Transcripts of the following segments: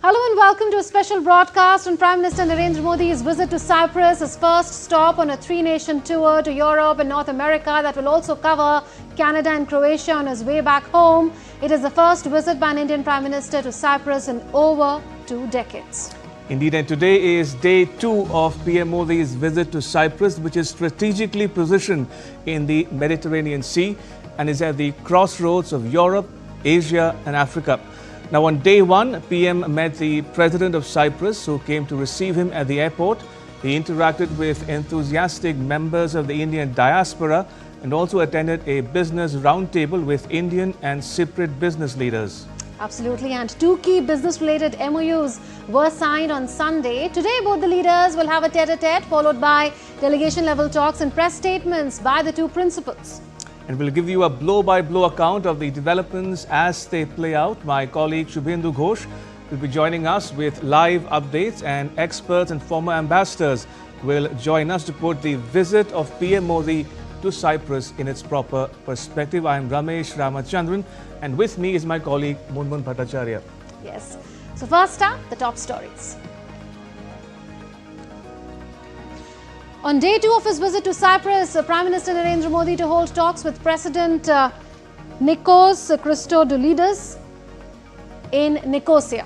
Hello and welcome to a special broadcast on Prime Minister Narendra Modi's visit to Cyprus, his first stop on a three-nation tour to Europe and North America that will also cover Canada and Croatia on his way back home. It is the first visit by an Indian Prime Minister to Cyprus in over 2 decades. Indeed, and today is day 2 of PM Modi's visit to Cyprus, which is strategically positioned in the Mediterranean Sea and is at the crossroads of Europe, Asia and Africa. Now, on day 1, PM met the President of Cyprus, who came to receive him at the airport. He interacted with enthusiastic members of the Indian diaspora and also attended a business roundtable with Indian and Cypriot business leaders. Absolutely, and 2 key business-related MOUs were signed on Sunday. Today, both the leaders will have a tete-a-tete, followed by delegation-level talks and press statements by the 2 principals. And we'll give you a blow-by-blow account of the developments as they play out. My colleague Shubhendu Ghosh will be joining us with live updates, and experts and former ambassadors will join us to put the visit of PM Modi to Cyprus in its proper perspective. I am Ramesh Ramachandran, and with me is my colleague Munmun Bhattacharya. Yes. So first up, the top stories. On day 2 of his visit to Cyprus, Prime Minister Narendra Modi to hold talks with President Nikos Christodoulidis in Nicosia.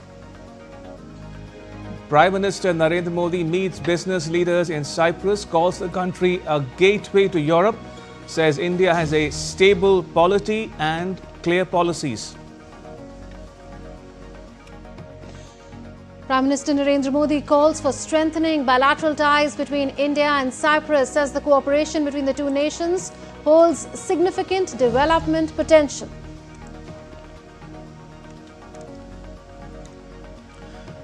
Prime Minister Narendra Modi meets business leaders in Cyprus, calls the country a gateway to Europe, says India has a stable polity and clear policies. Prime Minister Narendra Modi calls for strengthening bilateral ties between India and Cyprus, says the cooperation between the 2 nations holds significant development potential.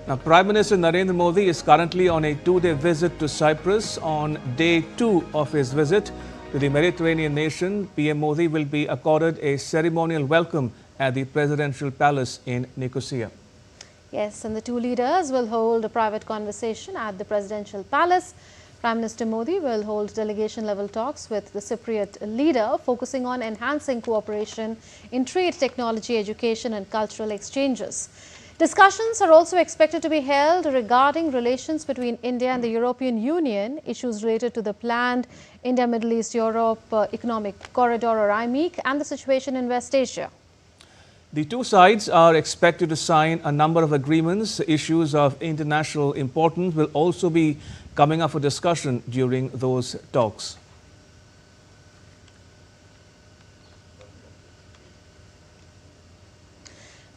Now, Prime Minister Narendra Modi is currently on a 2-day visit to Cyprus. On day 2 of his visit to the Mediterranean nation, PM Modi will be accorded a ceremonial welcome at the Presidential Palace in Nicosia. Yes, and the 2 leaders will hold a private conversation at the Presidential Palace. Prime Minister Modi will hold delegation-level talks with the Cypriot leader, focusing on enhancing cooperation in trade, technology, education and cultural exchanges. Discussions are also expected to be held regarding relations between India and the European Union, issues related to the planned India-Middle East-Europe Economic Corridor or IMEC, and the situation in West Asia. The 2 sides are expected to sign a number of agreements. Issues of international importance will also be coming up for discussion during those talks.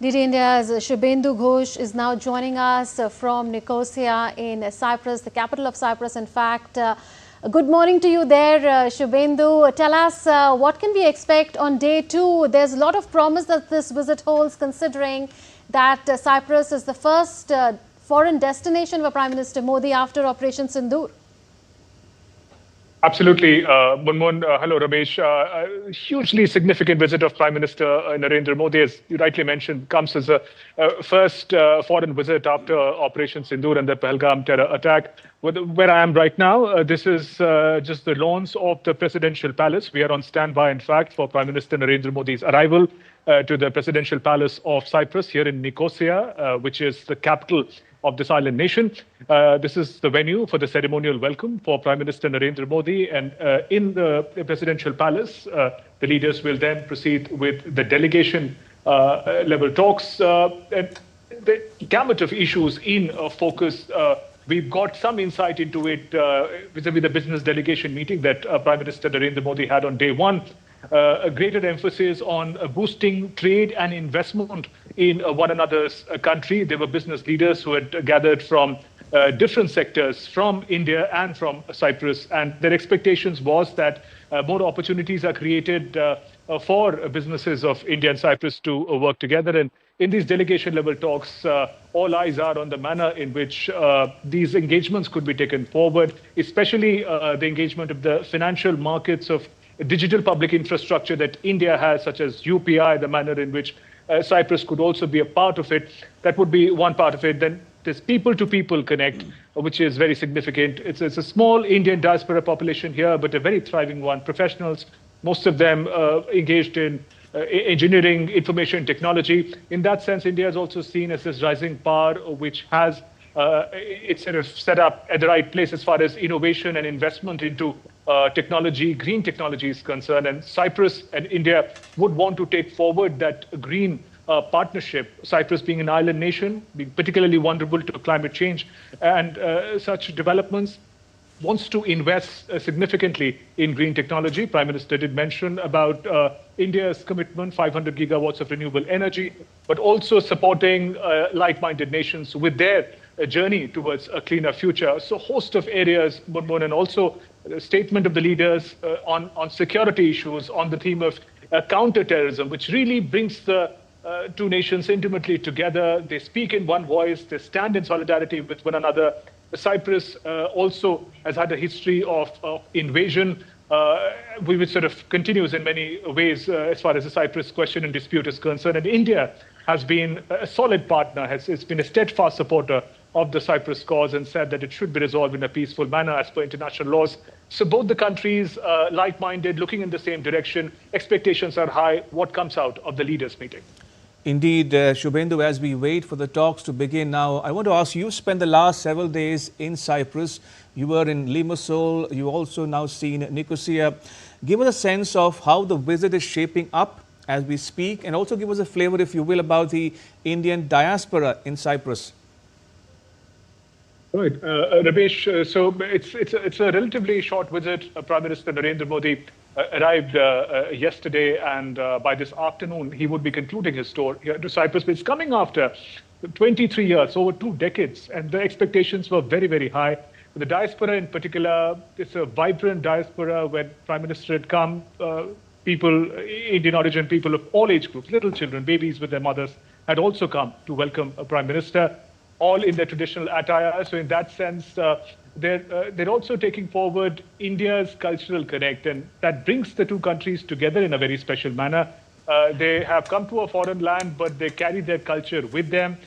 DD India's Shubhendu Ghosh is now joining us from Nicosia in Cyprus, the capital of Cyprus, in fact. Good morning to you there, Shubhendu. Tell us, what can we expect on day 2? There's a lot of promise that this visit holds, considering that Cyprus is the first foreign destination for Prime Minister Modi after Operation Sindoor. Absolutely, Munmun. Hello, Ramesh. A hugely significant visit of Prime Minister Narendra Modi, as you rightly mentioned, comes as a first foreign visit after Operation Sindoor and the Pahalgam terror attack. Where I am right now, this is just the lawns of the Presidential Palace. We are on standby, in fact, for Prime Minister Narendra Modi's arrival to the Presidential Palace of Cyprus here in Nicosia, which is the capital of this island nation. This is the venue for the ceremonial welcome for Prime Minister Narendra Modi. And in the Presidential Palace, the leaders will then proceed with the delegation level talks. And the gamut of issues in focus. We've got some insight into it vis-a-vis the business delegation meeting that Prime Minister Narendra Modi had on day 1. A greater emphasis on boosting trade and investment in one another's country. There were business leaders who had gathered from different sectors from India and from Cyprus, and their expectations was that more opportunities are created for businesses of India and Cyprus to work together. And in these delegation level talks, all eyes are on the manner in which these engagements could be taken forward, especially the engagement of the financial markets of digital public infrastructure that India has, such as UPI, the manner in which Cyprus could also be a part of it. That would be one part of it. Then there's people-to-people connect, which is very significant. It's a small Indian diaspora population here, but a very thriving one. Professionals, most of them engaged in engineering, information technology. In that sense, India is also seen as this rising power which has it's sort of set up at the right place as far as innovation and investment into technology, green technology is concerned. And Cyprus and India would want to take forward that green partnership, Cyprus being an island nation, being particularly vulnerable to climate change and such developments, wants to invest significantly in green technology. Prime Minister did mention about India's commitment, 500 gigawatts of renewable energy, but also supporting like-minded nations with their journey towards a cleaner future. So a host of areas, and also a statement of the leaders on security issues, on the theme of counter-terrorism, which really brings the two nations intimately together. They speak in one voice, they stand in solidarity with one another. Cyprus also has had a history of invasion, which sort of continues in many ways as far as the Cyprus question and dispute is concerned. And India has been a solid partner, has been a steadfast supporter of the Cyprus cause and said that it should be resolved in a peaceful manner as per international laws. So both the countries, like-minded, looking in the same direction, expectations are high. What comes out of the leaders' meeting? Indeed, Shubhendu, as we wait for the talks to begin now, I want to ask you, spent the last several days in Cyprus. You were in Limassol, you also now seen Nicosia. Give us a sense of how the visit is shaping up as we speak, and also give us a flavor, if you will, about the Indian diaspora in Cyprus. Right, Ramesh, so it's a relatively short visit. Prime Minister Narendra Modi arrived yesterday, and by this afternoon, he would be concluding his tour here to Cyprus. But it's coming after 23 years, over 2 decades, and the expectations were very, very high. The diaspora in particular, it's a vibrant diaspora. When Prime Minister had come, people, Indian origin people of all age groups, little children, babies with their mothers, had also come to welcome a Prime Minister, all in their traditional attire. So in that sense, they're also taking forward India's cultural connect, and that brings the two countries together in a very special manner. They have come to a foreign land, but they carry their culture with them,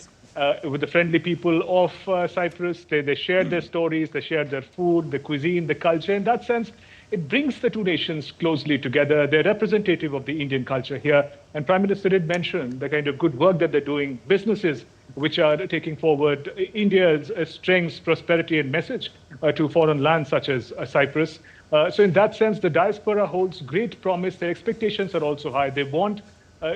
with the friendly people of Cyprus. They share their stories, they share their food, the cuisine, the culture. In that sense, it brings the two nations closely together. They're representative of the Indian culture here. And Prime Minister did mention the kind of good work that they're doing, businesses which are taking forward India's strengths, prosperity, and message to foreign lands such as Cyprus. So in that sense, the diaspora holds great promise. Their expectations are also high. They want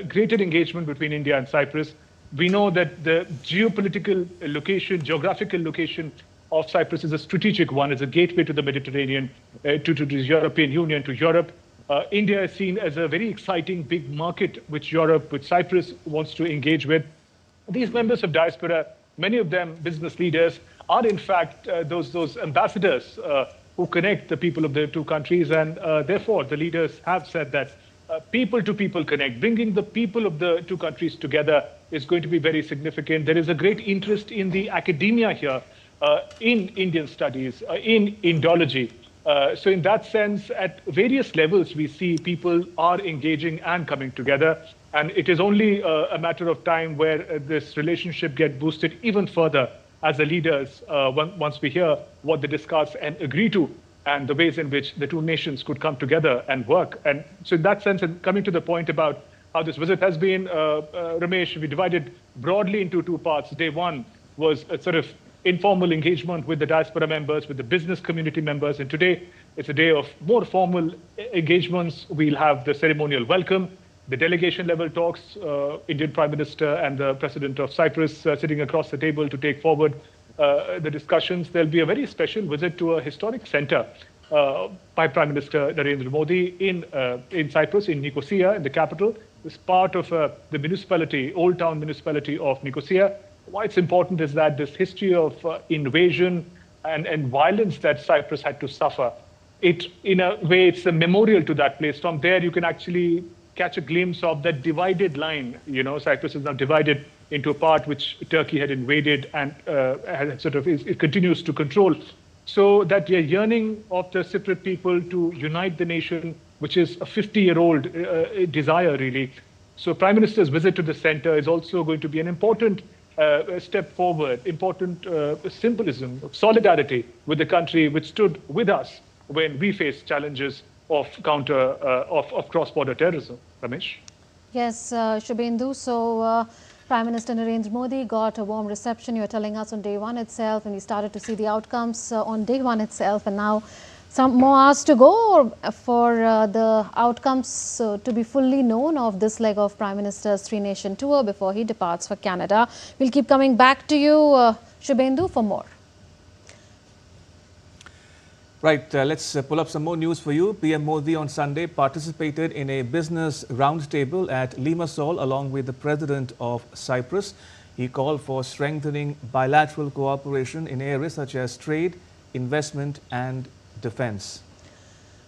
greater engagement between India and Cyprus. We know that the geopolitical location, geographical location of Cyprus is a strategic one. It's a gateway to the Mediterranean, to the European Union, to Europe. India is seen as a very exciting big market which Cyprus wants to engage with. These members of diaspora, many of them business leaders, are in fact those ambassadors who connect the people of the two countries. And therefore, the leaders have said that people-to-people connect, bringing the people of the two countries together is going to be very significant. There is a great interest in the academia here, in Indian studies, in Indology. So in that sense, at various levels, we see people are engaging and coming together. And it is only a matter of time where this relationship gets boosted even further as the leaders, once we hear what they discuss and agree to, and the ways in which the two nations could come together and work. And so in that sense, and coming to the point about how this visit has been, Ramesh, we divided broadly into 2 parts. Day one was a sort of informal engagement with the diaspora members, with the business community members. And today, it's a day of more formal engagements. We'll have the ceremonial welcome, the delegation level talks, Indian Prime Minister and the President of Cyprus sitting across the table to take forward the discussions. There'll be a very special visit to a historic center by Prime Minister Narendra Modi in Cyprus, in Nicosia, in the capital. It's part of the municipality, Old Town municipality of Nicosia. Why it's important is that this history of invasion and violence that Cyprus had to suffer, in a way, it's a memorial to that place. From there, you can actually catch a glimpse of that divided line. You know, Cyprus is now divided into a part which Turkey had invaded and it continues to control. So that the yearning of the Cypriot people to unite the nation, which is a 50-year-old desire, really. So Prime Minister's visit to the center is also going to be an important step forward, important symbolism of solidarity with the country which stood with us when we faced challenges of cross-border terrorism. Ramesh? Yes, Shubhendu. So, Prime Minister Narendra Modi got a warm reception. You are telling us on day one itself, and we started to see the outcomes on day one itself, and now some more hours to go for the outcomes to be fully known of this leg of Prime Minister's three-nation tour before he departs for Canada. We'll keep coming back to you, Shubhendu, for more. Right, let's pull up some more news for you. PM Modi on Sunday participated in a business roundtable at Limassol along with the President of Cyprus. He called for strengthening bilateral cooperation in areas such as trade, investment and defense.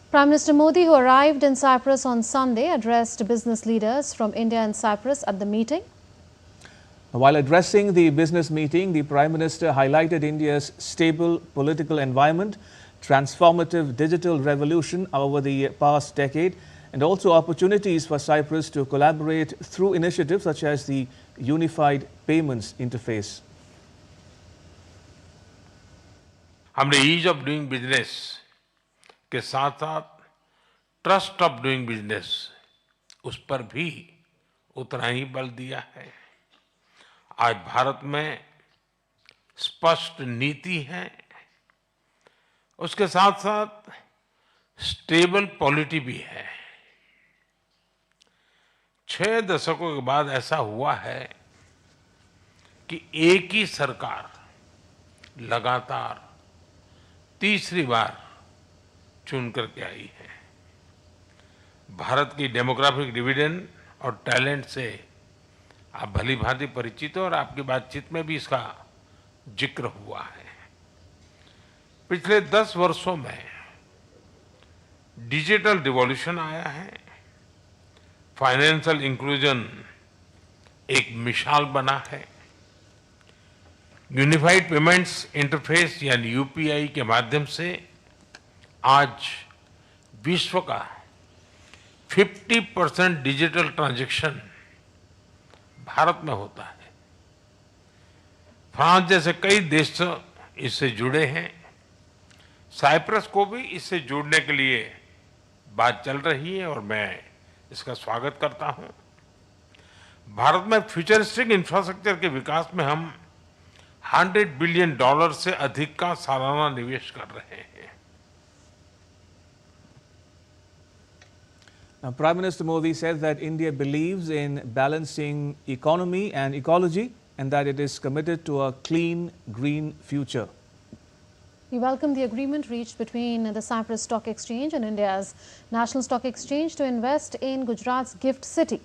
Prime Minister Modi, who arrived in Cyprus on Sunday, addressed business leaders from India and Cyprus at the meeting. While addressing the business meeting, the Prime Minister highlighted India's stable political environment, transformative digital revolution over the past decade, and also opportunities for Cyprus to collaborate through initiatives such as the Unified Payments Interface. हमने ease of doing business के साथ साथ trust of doing business उस पर भी उतना ही बल दिया है। आज भारत में स्पष्ट नीति है, उसके साथ साथ स्टेबल पॉलिटी भी है। 6 दशकों के बाद ऐसा हुआ है कि एक ही सरकार लगातार तीसरी बार चुन करके आई है। भारत की डेमोग्राफिक डिविडेंड और टैलेंट से आप भली भांति परिचित हो और आपकी बातचीत में भी इसका जिक्र हुआ है। पिछले 10 वर्षों में डिजिटल रिवॉल्यूशन आया है, फाइनेंशियल इंक्लूजन एक मिसाल बना है। यूनिफाइड पेमेंट्स इंटरफेस यानी यूपीआई के माध्यम से आज विश्व का 50% डिजिटल ट्रांजैक्शन भारत में होता है। फ्रांस जैसे कई देश इससे जुड़े हैं। साइप्रस को भी इससे जुड़ने के लिए बात चल रही है और मैं इसका स्वागत करता हूं। भारत में फ्यूचरिस्टिक इंफ्रास्ट्रक्चर के विकास में हम $100 बिलियन से अधिक का सालाना निवेश कर रहे हैं। Now, Prime Minister Modi said that India believes in balancing economy and ecology and that it is committed to a clean, green future. We welcome the agreement reached between the Cyprus Stock Exchange and India's National Stock Exchange to invest in Gujarat's gift city.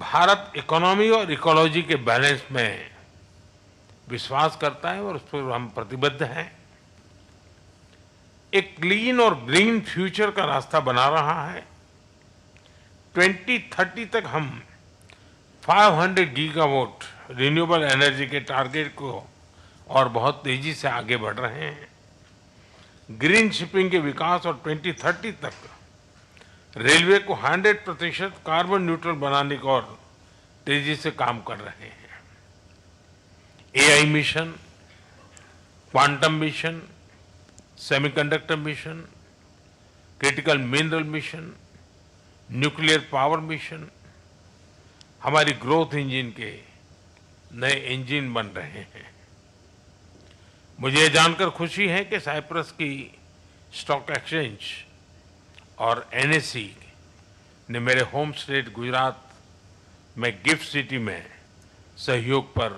Bharat economy और ecology के balance में विश्वास करता है और उस पर हम प्रतिबद्ध हैं। एक क्लीन और ग्रीन फ्यूचर का रास्ता बना रहा है। 2030 तक हम 500 गीगावाट रिन्यूएबल एनर्जी के टारगेट को और बहुत तेजी से आगे बढ़ रहे हैं। ग्रीन शिपिंग के विकास और 2030 तक रेलवे को 100% कार्बन न्यूट्रल बनाने को और तेजी से काम कर रहे हैं। AI mission, quantum mission, semiconductor mission, critical mineral mission, nuclear power mission हमारी ग्रोथ इंजन के नए इंजन बन रहे हैं। मुझे जानकर खुशी है कि साइप्रस की स्टॉक एक्सचेंज और एनएसई ने मेरे होम स्टेट गुजरात में गिफ्ट सिटी में सहयोग पर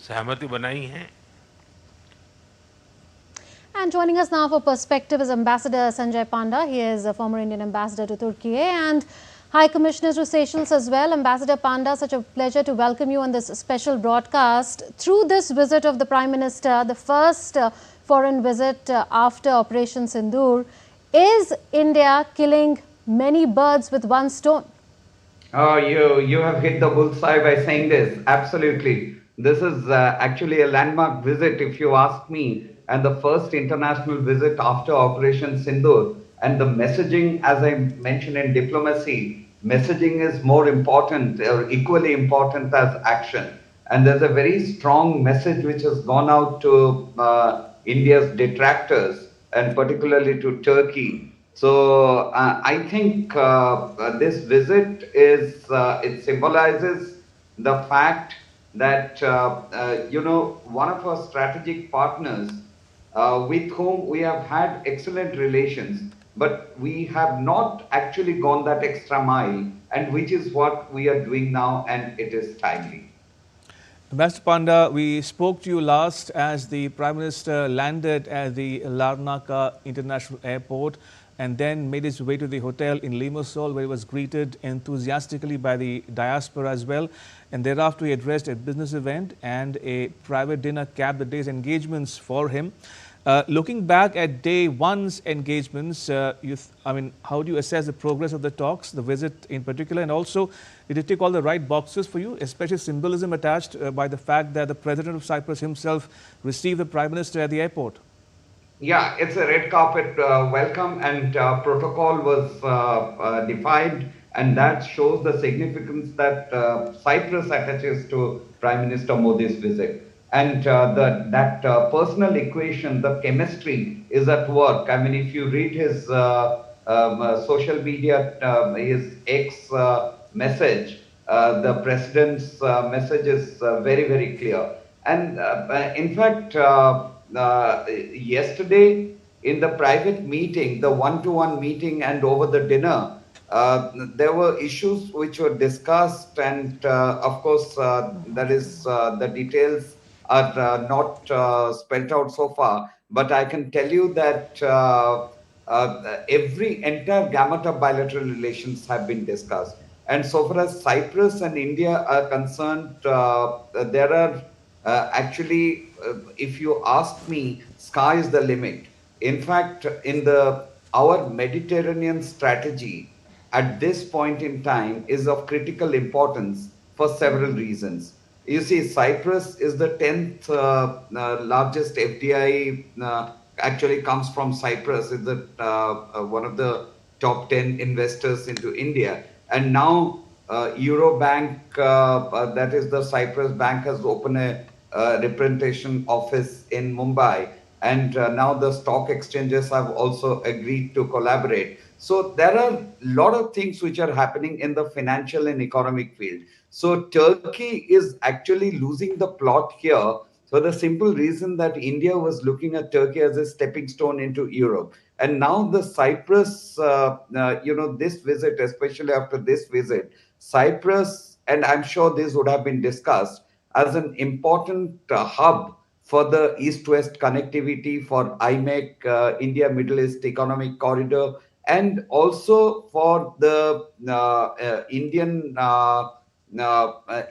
सहमति बनाई है। And joining us now for perspective is Ambassador Sanjay Panda. He is a former Indian ambassador to Turkey and High Commissioner to Seychelles as well. Ambassador Panda, such a pleasure to welcome you on this special broadcast. Through this visit of the Prime Minister, the first foreign visit after Operation Sindoor, is India killing many birds with one stone? Oh, you have hit the bullseye by saying this. Absolutely. This is actually a landmark visit, if you ask me, and the first international visit after Operation Sindoor. And the messaging, as I mentioned in diplomacy, messaging is more important or equally important as action. And there's a very strong message which has gone out to India's detractors and particularly to Turkey, So I think this visit is it symbolizes the fact that one of our strategic partners with whom we have had excellent relations, but we have not actually gone that extra mile, and which is what we are doing now, and it is timely. Ambassador Panda, we spoke to you last as the Prime Minister landed at the Larnaca International Airport and then made his way to the hotel in Limassol, where he was greeted enthusiastically by the diaspora as well. And thereafter, he addressed a business event and a private dinner capped the day's engagements for him. Looking back at day one's engagements, how do you assess the progress of the talks, the visit in particular, and also did it tick all the right boxes for you, especially symbolism attached by the fact that the President of Cyprus himself received the Prime Minister at the airport? Yeah, it's a red carpet welcome, and protocol was defined, and that shows the significance that Cyprus attaches to Prime Minister Modi's visit. And that personal equation, the chemistry is at work. I mean, if you read his social media, his X message, the president's message is very, very clear. And in fact, yesterday in the private meeting, the one-to-one meeting and over the dinner, there were issues which were discussed, and of course, that is the details are not spelled out so far. But I can tell you that every entire gamut of bilateral relations have been discussed. And so far as Cyprus and India are concerned, there are actually, if you ask me, sky is the limit. In fact, in our Mediterranean strategy at this point in time is of critical importance for several reasons. You see, Cyprus is the 10th largest FDI, actually comes from Cyprus, is one of the top 10 investors into India. And now Eurobank, that is the Cyprus bank, has opened a representation office in Mumbai. And now the stock exchanges have also agreed to collaborate. So there are a lot of things which are happening in the financial and economic field. So Turkey is actually losing the plot here for the simple reason that India was looking at Turkey as a stepping stone into Europe. And now the Cyprus, this visit, especially after this visit, Cyprus, and I'm sure this would have been discussed, as an important hub for the east-west connectivity for IMEC, India Middle East Economic Corridor, and also for the Indian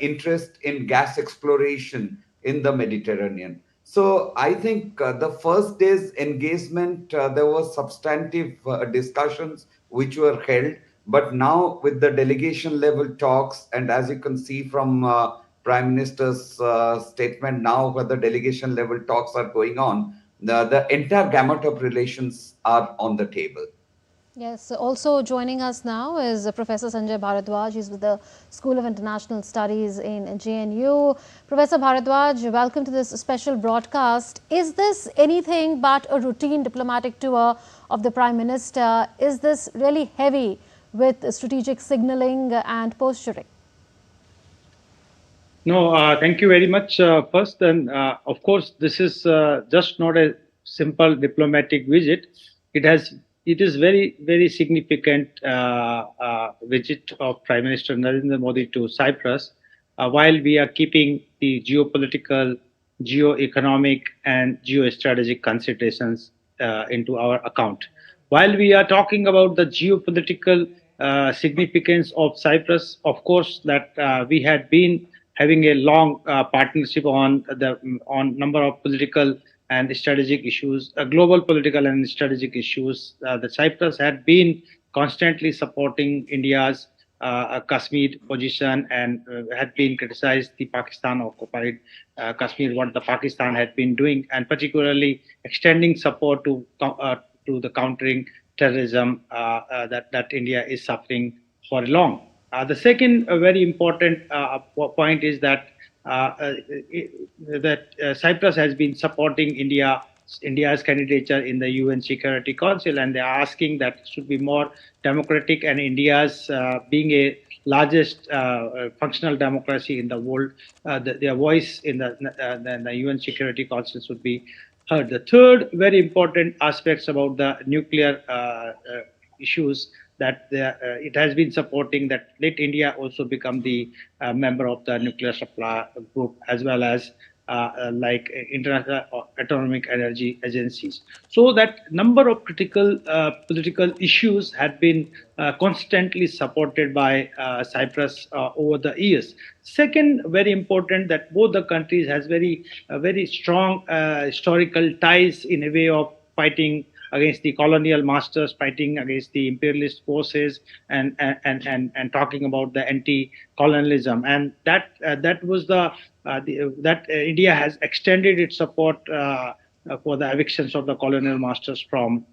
interest in gas exploration in the Mediterranean. So I think the first day's engagement, there were substantive discussions which were held, but now with the delegation level talks, and as you can see from Prime Minister's statement now, where the delegation level talks are going on, the entire gamut of relations are on the table. Yes, also joining us now is Professor Sanjay Bharadwaj. He's with the School of International Studies in JNU. Professor Bharadwaj, welcome to this special broadcast. Is this anything but a routine diplomatic tour of the Prime Minister? Is this really heavy with strategic signaling and posturing? No, thank you very much. First, and of course, this is just not a simple diplomatic visit. It is very, very significant visit of Prime Minister Narendra Modi to Cyprus, while we are keeping the geopolitical, geo-economic, and geostrategic considerations into our account. While we are talking about the geopolitical significance of Cyprus, of course, that we had been having a long partnership on number of political and strategic issues, global political and strategic issues. The Cyprus had been constantly supporting India's Kashmir position and had been criticized the Pakistan-occupied Kashmir, what the Pakistan had been doing, and particularly extending support to the countering terrorism that India is suffering for long. The second very important point is that Cyprus has been supporting India India's candidature in the UN Security Council, and they are asking that it should be more democratic, and India's being a largest functional democracy in the world, their voice in the UN Security Council should be heard. The third very important aspects about the nuclear issues that it has been supporting that let India also become the member of the nuclear supply group, as well as like international atomic energy agencies. So that number of critical political issues had been constantly supported by Cyprus over the years. Second, very important that both the countries has very strong historical ties in a way of fighting against the colonial masters, fighting against the imperialist forces, and talking about the anti-colonialism, and that was that India has extended its support for the evictions of the colonial masters from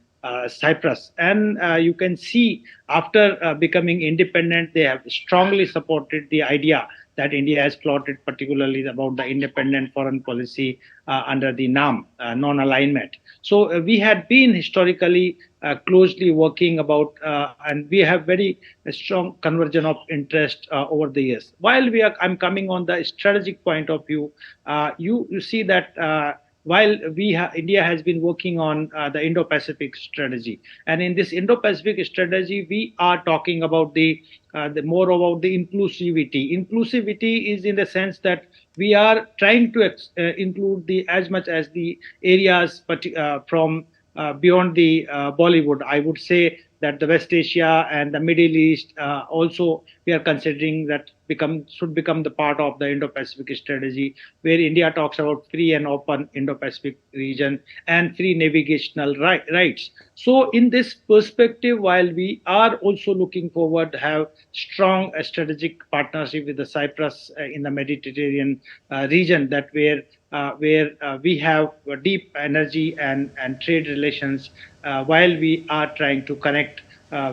Cyprus. And you can see after becoming independent, they have strongly supported the idea that India has plotted, particularly about the independent foreign policy under the NAM, non-alignment. So we had been historically closely working about, and we have very strong conversion of interest over the years. While I'm coming on the strategic point of view, you see that while India has been working on the Indo-Pacific strategy, and in this Indo-Pacific strategy, we are talking about the more about the inclusivity. Inclusivity is in the sense that we are trying to include the as much as the areas, but from beyond the Bollywood. I would say that the West Asia and the Middle East also we are considering that should become the part of the Indo-Pacific strategy, where India talks about free and open Indo-Pacific region and free navigational rights. So in this perspective, while we are also looking forward to have strong strategic partnership with the Cyprus in the Mediterranean region, that where we have deep energy and trade relations, while we are trying to connect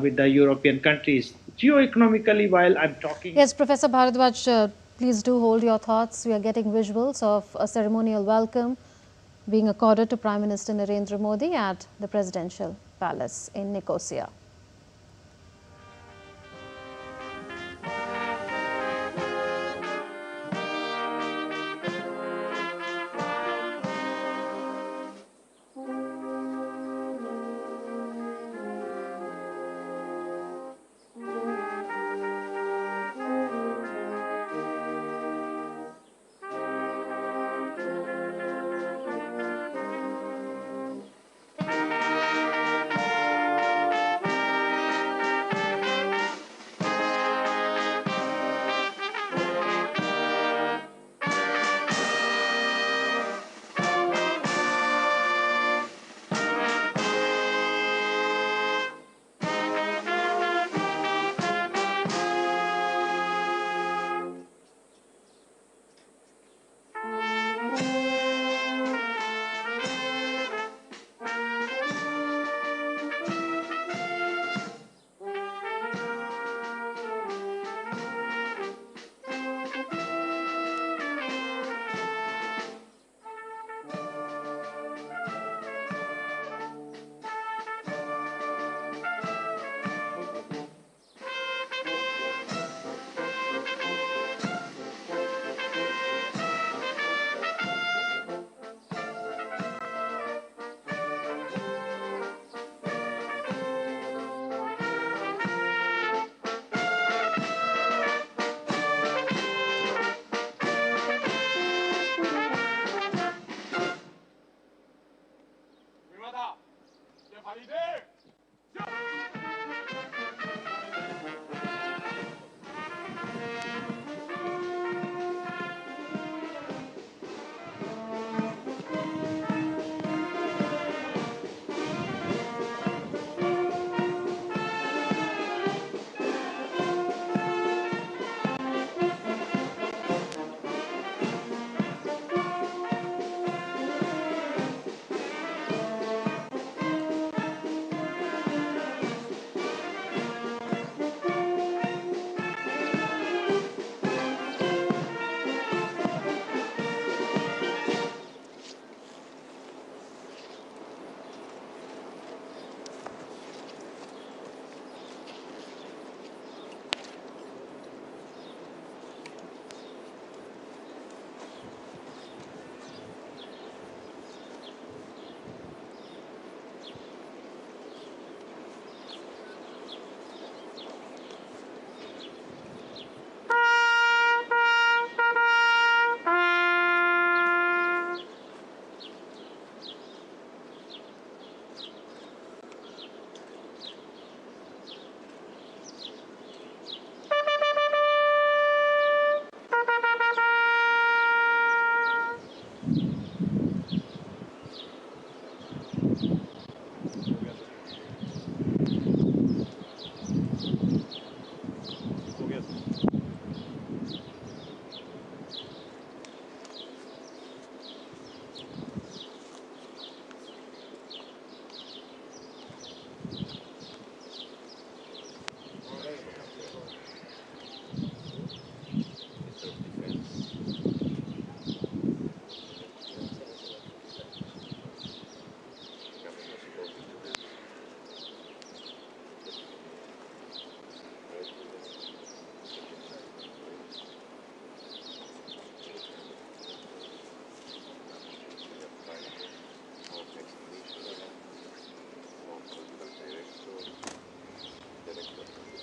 with the European countries. Geoeconomically, while I'm talking... Yes, Professor Bharadwaj, please do hold your thoughts. We are getting visuals of a ceremonial welcome being accorded to Prime Minister Narendra Modi at the Presidential Palace in Nicosia.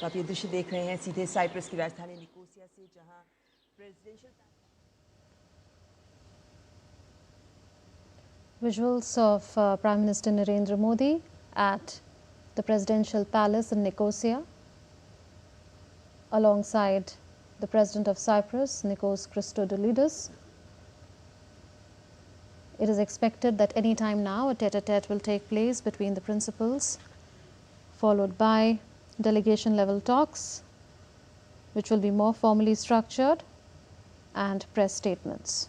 तो आप ये दृश्य देख रहे हैं सीधे Cyprus की राजधानी निकोसिया से, जहां presidential Visuals of Prime Minister Narendra Modi at the Presidential Palace in Nicosia alongside the President of Cyprus, Nikos Christodoulidis. It is expected that any time now a tete-a-tete will take place between the principals, followed by delegation level talks, which will be more formally structured, and press statements.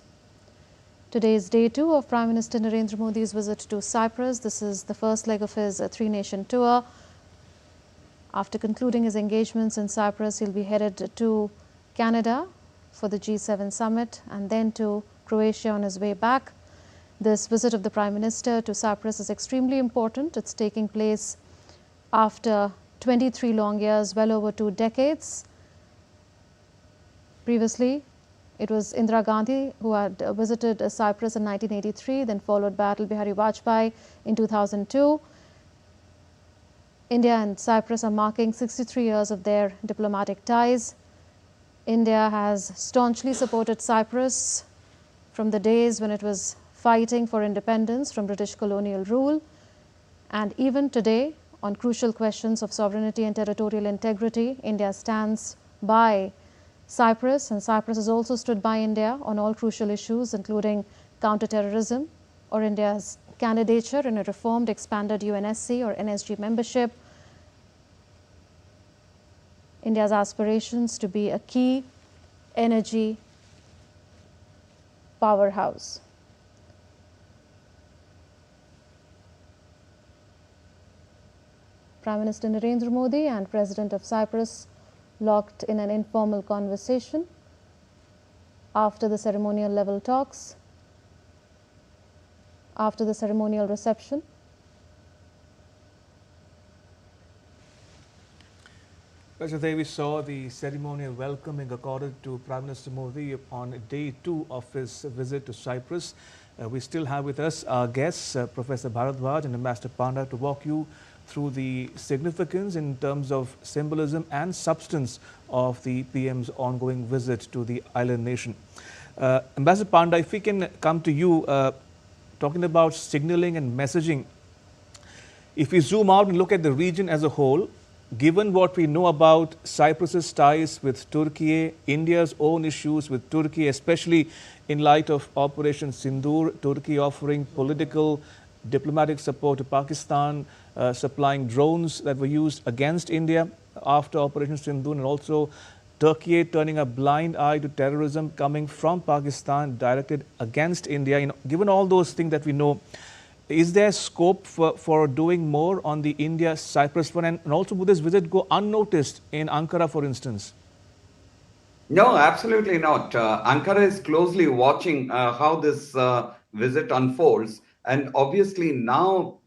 Today is day 2 of Prime Minister Narendra Modi's visit to Cyprus. This is the first leg of his three-nation tour. After concluding his engagements in Cyprus, he'll be headed to Canada for the G7 summit and then to Croatia on his way back. This visit of the Prime Minister to Cyprus is extremely important. It's taking place after 23 long years, well over 2 decades. Previously, it was Indira Gandhi who had visited Cyprus in 1983, then followed by Atal Bihari Vajpayee in 2002. India and Cyprus are marking 63 years of their diplomatic ties. India has staunchly supported Cyprus from the days when it was fighting for independence from British colonial rule, and even today on crucial questions of sovereignty and territorial integrity, India stands by Cyprus, and Cyprus has also stood by India on all crucial issues, including counter-terrorism or India's candidature in a reformed, expanded UNSC or NSG membership, India's aspirations to be a key energy powerhouse. Prime Minister Narendra Modi and President of Cyprus locked in an informal conversation after the ceremonial level talks, after the ceremonial reception. Today we saw the ceremonial welcoming accorded to Prime Minister Modi on day 2 of his visit to Cyprus. We still have with us our guests, Professor Bharadwaj and Ambassador Panda, to walk you through the significance in terms of symbolism and substance of the PM's ongoing visit to the island nation. Ambassador Panda, if we can come to you, talking about signaling and messaging. If we zoom out and look at the region as a whole, given what we know about Cyprus's ties with Turkey, India's own issues with Turkey, especially in light of Operation Sindoor, Turkey offering political, diplomatic support to Pakistan, supplying drones that were used against India after Operation Sindoor, and also Turkey turning a blind eye to terrorism coming from Pakistan directed against India. Given all those things that we know, is there scope for doing more on the India-Cyprus front, and also would this visit go unnoticed in Ankara, for instance? No, absolutely not. Ankara is closely watching how this visit unfolds. And obviously now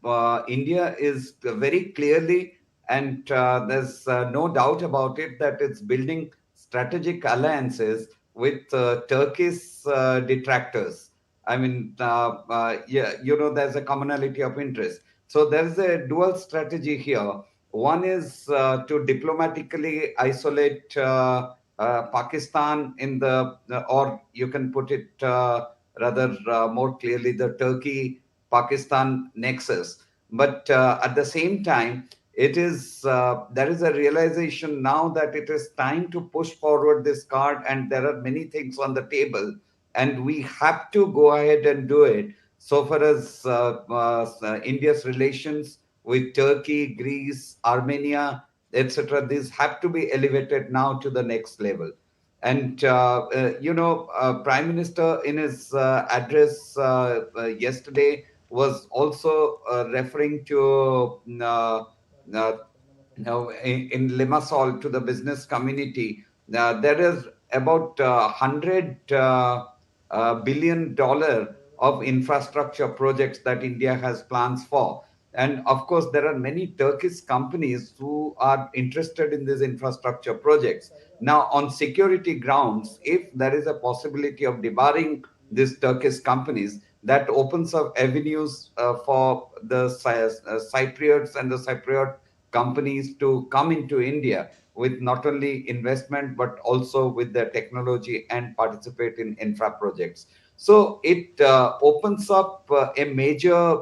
India is very clearly, and there's no doubt about it, that it's building strategic alliances with Turkey's detractors. I mean, yeah, there's a commonality of interest. So there's a dual strategy here. One is to diplomatically isolate Pakistan in or you can put it rather more clearly, the Turkey-Pakistan nexus. But at the same time, there is a realization now that it is time to push forward this card, and there are many things on the table, and we have to go ahead and do it. So far as India's relations with Turkey, Greece, Armenia, etc., these have to be elevated now to the next level. And Prime Minister in his address yesterday was also referring to in Limassol to the business community. There is about $100 billion of infrastructure projects that India has plans for. And of course, there are many Turkish companies who are interested in these infrastructure projects. Now, on security grounds, if there is a possibility of debarring these Turkish companies, that opens up avenues for the Cypriots and the Cypriot companies to come into India with not only investment but also with their technology and participate in infra projects. So it opens up a major,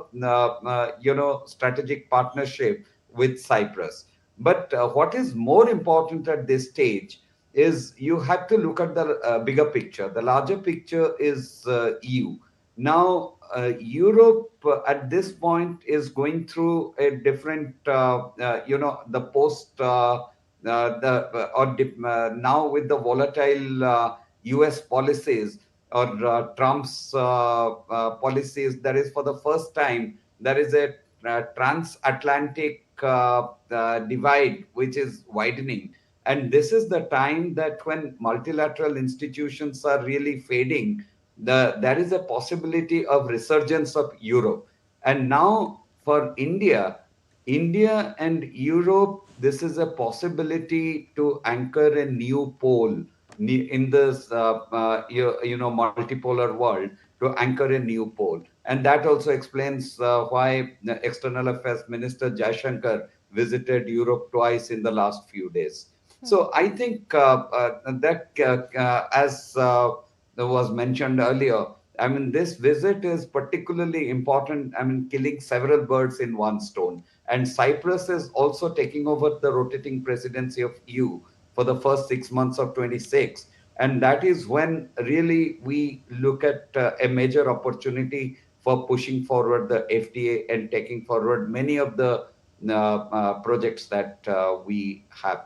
strategic partnership with Cyprus. But what is more important at this stage is you have to look at the bigger picture. The larger picture is EU. Now, Europe at this point is going through a different, the post, now with the volatile US policies or Trump's policies, there is for the first time, there is a transatlantic divide which is widening. And this is the time that when multilateral institutions are really fading, there is a possibility of resurgence of Europe. And now for India and Europe, this is a possibility to anchor a new pole in this multipolar world, to anchor a new pole. And that also explains why the External Affairs Minister Jaishankar visited Europe twice in the last few days. So I think as was mentioned earlier, I mean, this visit is particularly important. I mean, killing several birds in one stone. And Cyprus is also taking over the rotating presidency of EU for the first 6 months of 26. And that is when really we look at a major opportunity for pushing forward the FTA and taking forward many of the projects that we have,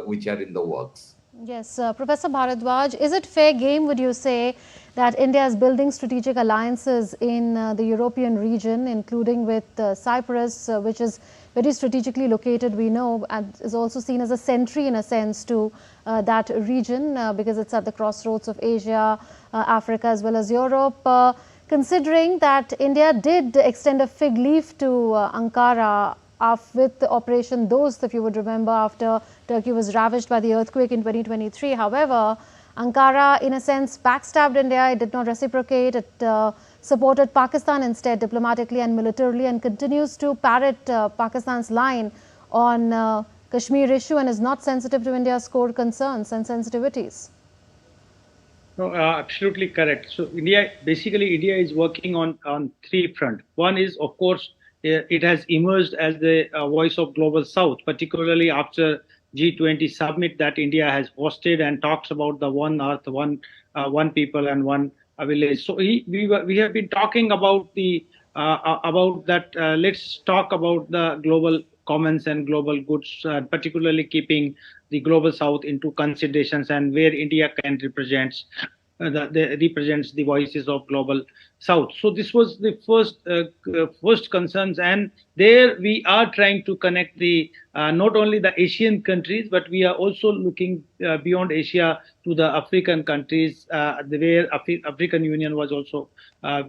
which are in the works. Yes, Professor Bharadwaj, is it fair game, would you say, that India is building strategic alliances in the European region, including with Cyprus, which is very strategically located, we know, and is also seen as a sentry in a sense to that region because it's at the crossroads of Asia, Africa as well as Europe. Considering that India did extend a fig leaf to Ankara with the Operation Dost, if you would remember, after Turkey was ravaged by the earthquake in 2023. However, Ankara, in a sense, backstabbed India. It did not reciprocate. It supported Pakistan instead, diplomatically and militarily, and continues to parrot Pakistan's line on Kashmir issue and is not sensitive to India's core concerns and sensitivities. No, absolutely correct. So India is working on three fronts. One is, of course, it has emerged as the voice of Global South, particularly after G20 summit that India has hosted and talks about the one earth, one people and one village. So we have been talking about that. Let's talk about the global commons and global goods, particularly keeping the Global South into considerations and where India can represents the voices of Global South. So this was the first concerns, and there we are trying to connect the not only the Asian countries, but we are also looking beyond Asia to the African countries, where African Union was also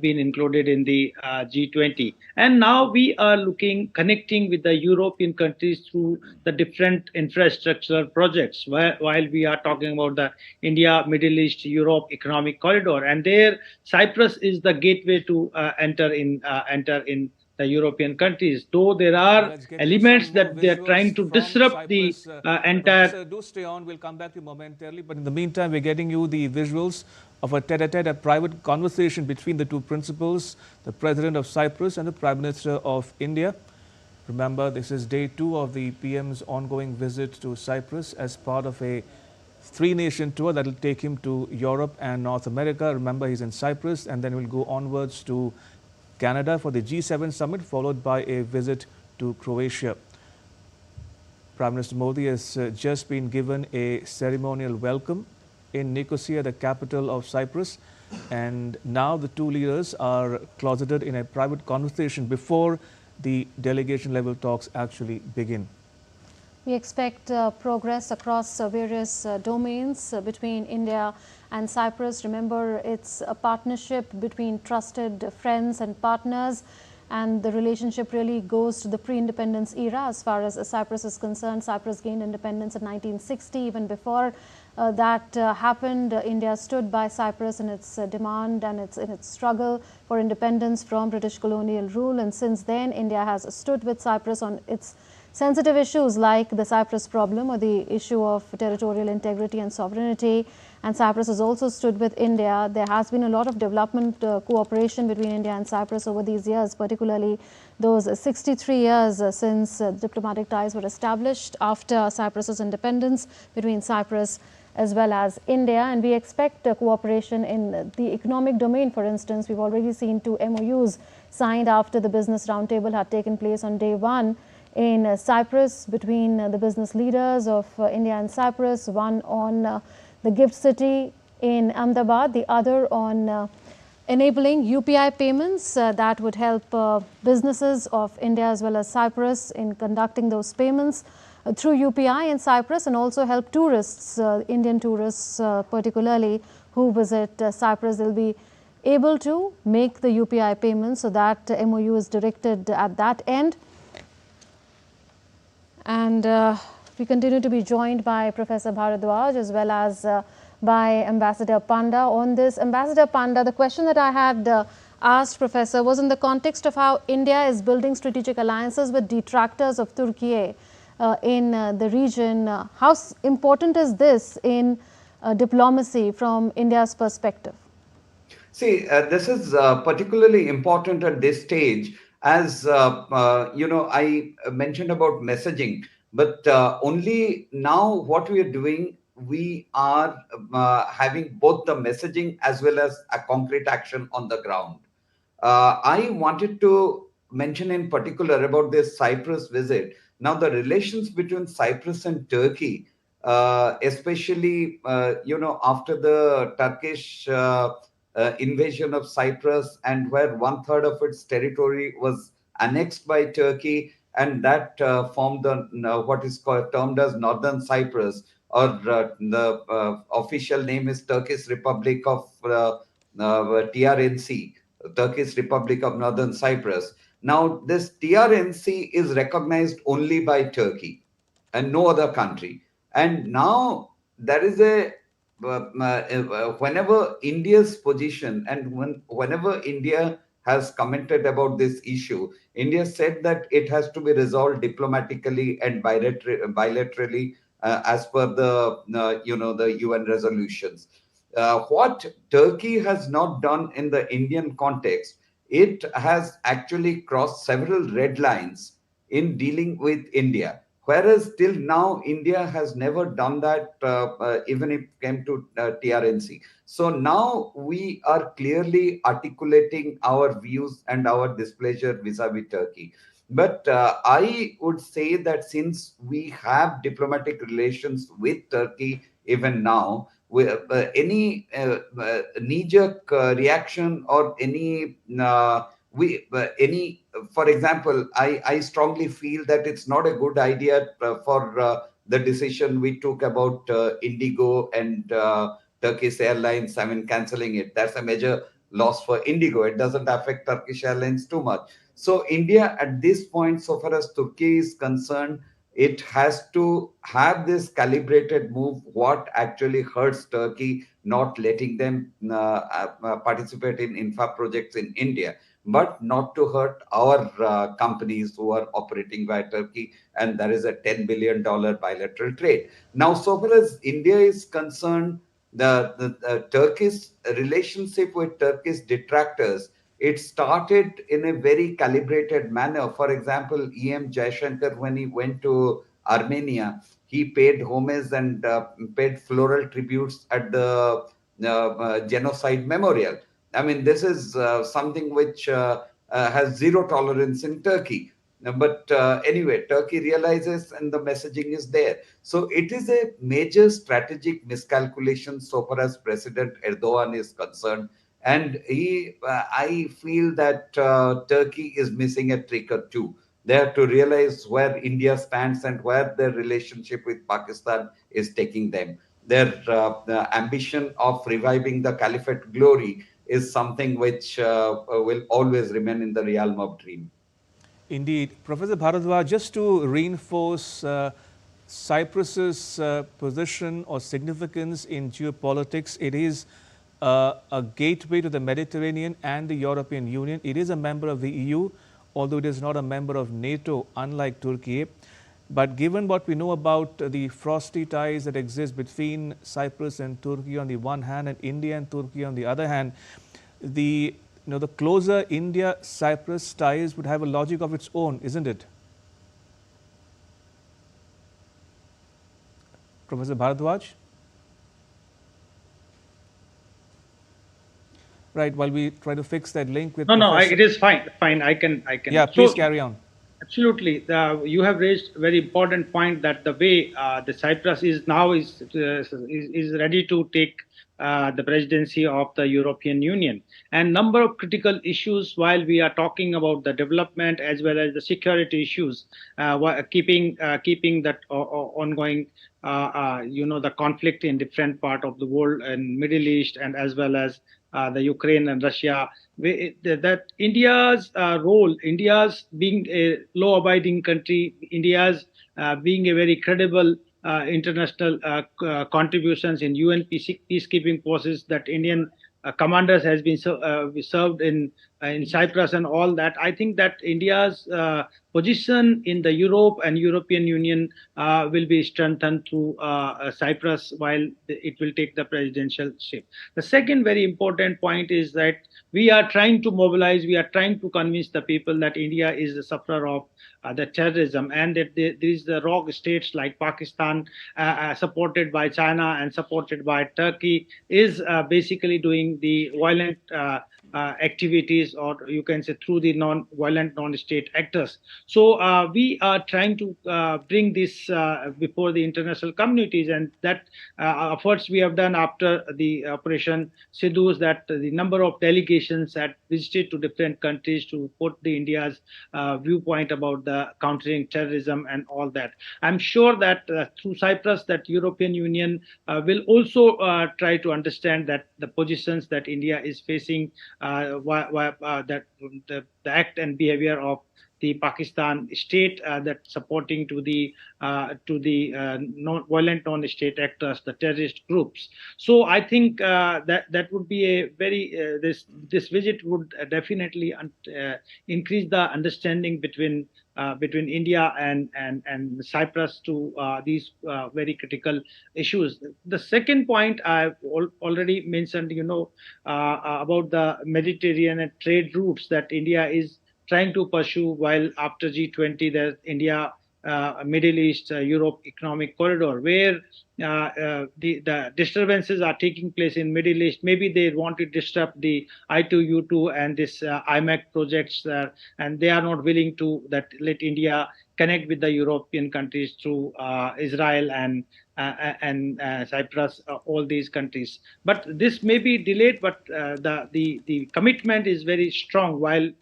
been included in the G20. And now we are connecting with the European countries through the different infrastructural projects, while we are talking about the India, Middle East, Europe economic corridor. And there Cyprus is the gateway to enter in the European countries, though there are elements that they are trying to disrupt the entire. Do stay on, we'll come back to you momentarily, but in the meantime, we're getting you the visuals of a tete-a-tete, a private conversation between the two principals, the President of Cyprus and the Prime Minister of India. Remember, this is day 2 of the PM's ongoing visit to Cyprus as part of a 3-nation tour that will take him to Europe and North America. Remember, he's in Cyprus, and then we'll go onwards to Canada for the G7 summit, followed by a visit to Croatia. Prime Minister Modi has just been given a ceremonial welcome in Nicosia, the capital of Cyprus, and now the two leaders are closeted in a private conversation before the delegation level talks actually begin. We expect progress across various domains between India and Cyprus. Remember, it's a partnership between trusted friends and partners, and the relationship really goes to the pre-independence era as far as Cyprus is concerned. Cyprus gained independence in 1960. Even before that happened, India stood by Cyprus in its demand and in its struggle for independence from British colonial rule. And since then, India has stood with Cyprus on its sensitive issues like the Cyprus problem or the issue of territorial integrity and sovereignty. And Cyprus has also stood with India. There has been a lot of development cooperation between India and Cyprus over these years, particularly those 63 years since diplomatic ties were established after Cyprus's independence between Cyprus as well as India. And we expect cooperation in the economic domain. For instance, we've already seen 2 MOUs signed after the business roundtable had taken place on day 1 in Cyprus between the business leaders of India and Cyprus, one on the gift city in Ahmedabad, the other on enabling UPI payments that would help businesses of India as well as Cyprus in conducting those payments through UPI in Cyprus, and also help tourists, Indian tourists particularly, who visit Cyprus. They'll be able to make the UPI payments, so that MOU is directed at that end. And we continue to be joined by Professor Bharadwaj as well as by Ambassador Panda on this. Ambassador Panda, the question that I had asked Professor was in the context of how India is building strategic alliances with detractors of Turkey in the region. How important is this in diplomacy from India's perspective? See, this is particularly important at this stage, as I mentioned about messaging, but only now what we are doing, we are having both the messaging as well as a concrete action on the ground. I wanted to mention in particular about this Cyprus visit. Now, the relations between Cyprus and Turkey, especially, after the Turkish invasion of Cyprus, and where 1/3 of its territory was annexed by Turkey, and that formed the what is termed as Northern Cyprus, or the official name is Turkish Republic of TRNC, Turkish Republic of Northern Cyprus. Now, this TRNC is recognized only by Turkey and no other country. And now there is a whenever India's position, and whenever India has commented about this issue, India said that it has to be resolved diplomatically and bilaterally as per the the UN resolutions. What Turkey has not done in the Indian context, it has actually crossed several red lines in dealing with India. Whereas till now, India has never done that, even if it came to TRNC. So now we are clearly articulating our views and our displeasure vis-a-vis Turkey. But I would say that since we have diplomatic relations with Turkey even now, any knee-jerk reaction or any for example, I strongly feel that it's not a good idea for the decision we took about Indigo and Turkish Airlines, cancelling it. That's a major loss for Indigo. It doesn't affect Turkish Airlines too much. So India at this point, so far as Turkey is concerned, it has to have this calibrated move, what actually hurts Turkey, not letting them participate in infra projects in India, but not to hurt our companies who are operating by Turkey. And there is a $10 billion bilateral trade. Now, so far as India is concerned, the Turkish relationship with Turkish detractors, it started in a very calibrated manner. For example, E.M. Jaishankar, when he went to Armenia, he paid homage and paid floral tributes at the genocide memorial. I mean, this is something which has zero tolerance in Turkey. But anyway, Turkey realizes and the messaging is there. So it is a major strategic miscalculation so far as President Erdogan is concerned. And I feel that Turkey is missing a trick or two. They have to realize where India stands and where their relationship with Pakistan is taking them. Their ambition of reviving the caliphate glory is something which will always remain in the realm of dream. Indeed. Professor Bharadwaj, just to reinforce Cyprus's position or significance in geopolitics, it is a gateway to the Mediterranean and the European Union. It is a member of the EU, although it is not a member of NATO, unlike Turkey. But given what we know about the frosty ties that exist between Cyprus and Turkey on the one hand and India and Turkey on the other hand, the closer India-Cyprus ties would have a logic of its own, isn't it? Professor Bharadwaj? Right, while we try to fix that link with it is fine. Fine, I can. Yeah, please carry on. Absolutely, you have raised a very important point that the way the Cyprus is now is ready to take the presidency of the European Union, and number of critical issues while we are talking about the development as well as the security issues, keeping that ongoing the conflict in different part of the world and Middle East, and as well as the Ukraine and Russia. That India's role, India's being a law-abiding country, India's being a very credible international contributions in UN peacekeeping forces that Indian commanders has been served in Cyprus and all that. I think that India's position in the Europe and European Union will be strengthened through Cyprus while it will take the presidential shape. The second very important point is that we are trying to mobilize, we are trying to convince the people that India is the sufferer of the terrorism, and that there is the rogue states like Pakistan, supported by China and supported by Turkey, is basically doing the violent activities, or you can say through the non-violent non-state actors. So we are trying to bring this before the international communities, and that efforts we have done after the Operation Sidhu, that the number of delegations had visited to different countries to put the India's viewpoint about the countering terrorism and all that. I'm sure that through Cyprus, that European Union will also try to understand that the positions that India is facing, that the act and behavior of the Pakistan state that supporting to the violent non-state actors, the terrorist groups. So I think that would be a very this visit would definitely increase the understanding between India and Cyprus to these very critical issues. The second point I've already mentioned, about the Mediterranean trade routes that India is trying to pursue, while after G20, there's India, Middle East, Europe economic corridor, where the disturbances are taking place in Middle East. Maybe they want to disrupt the I2U2 and this IMAC projects, and they are not willing to let India connect with the European countries through Israel and Cyprus, all these countries. But this may be delayed, but the commitment is very strong. While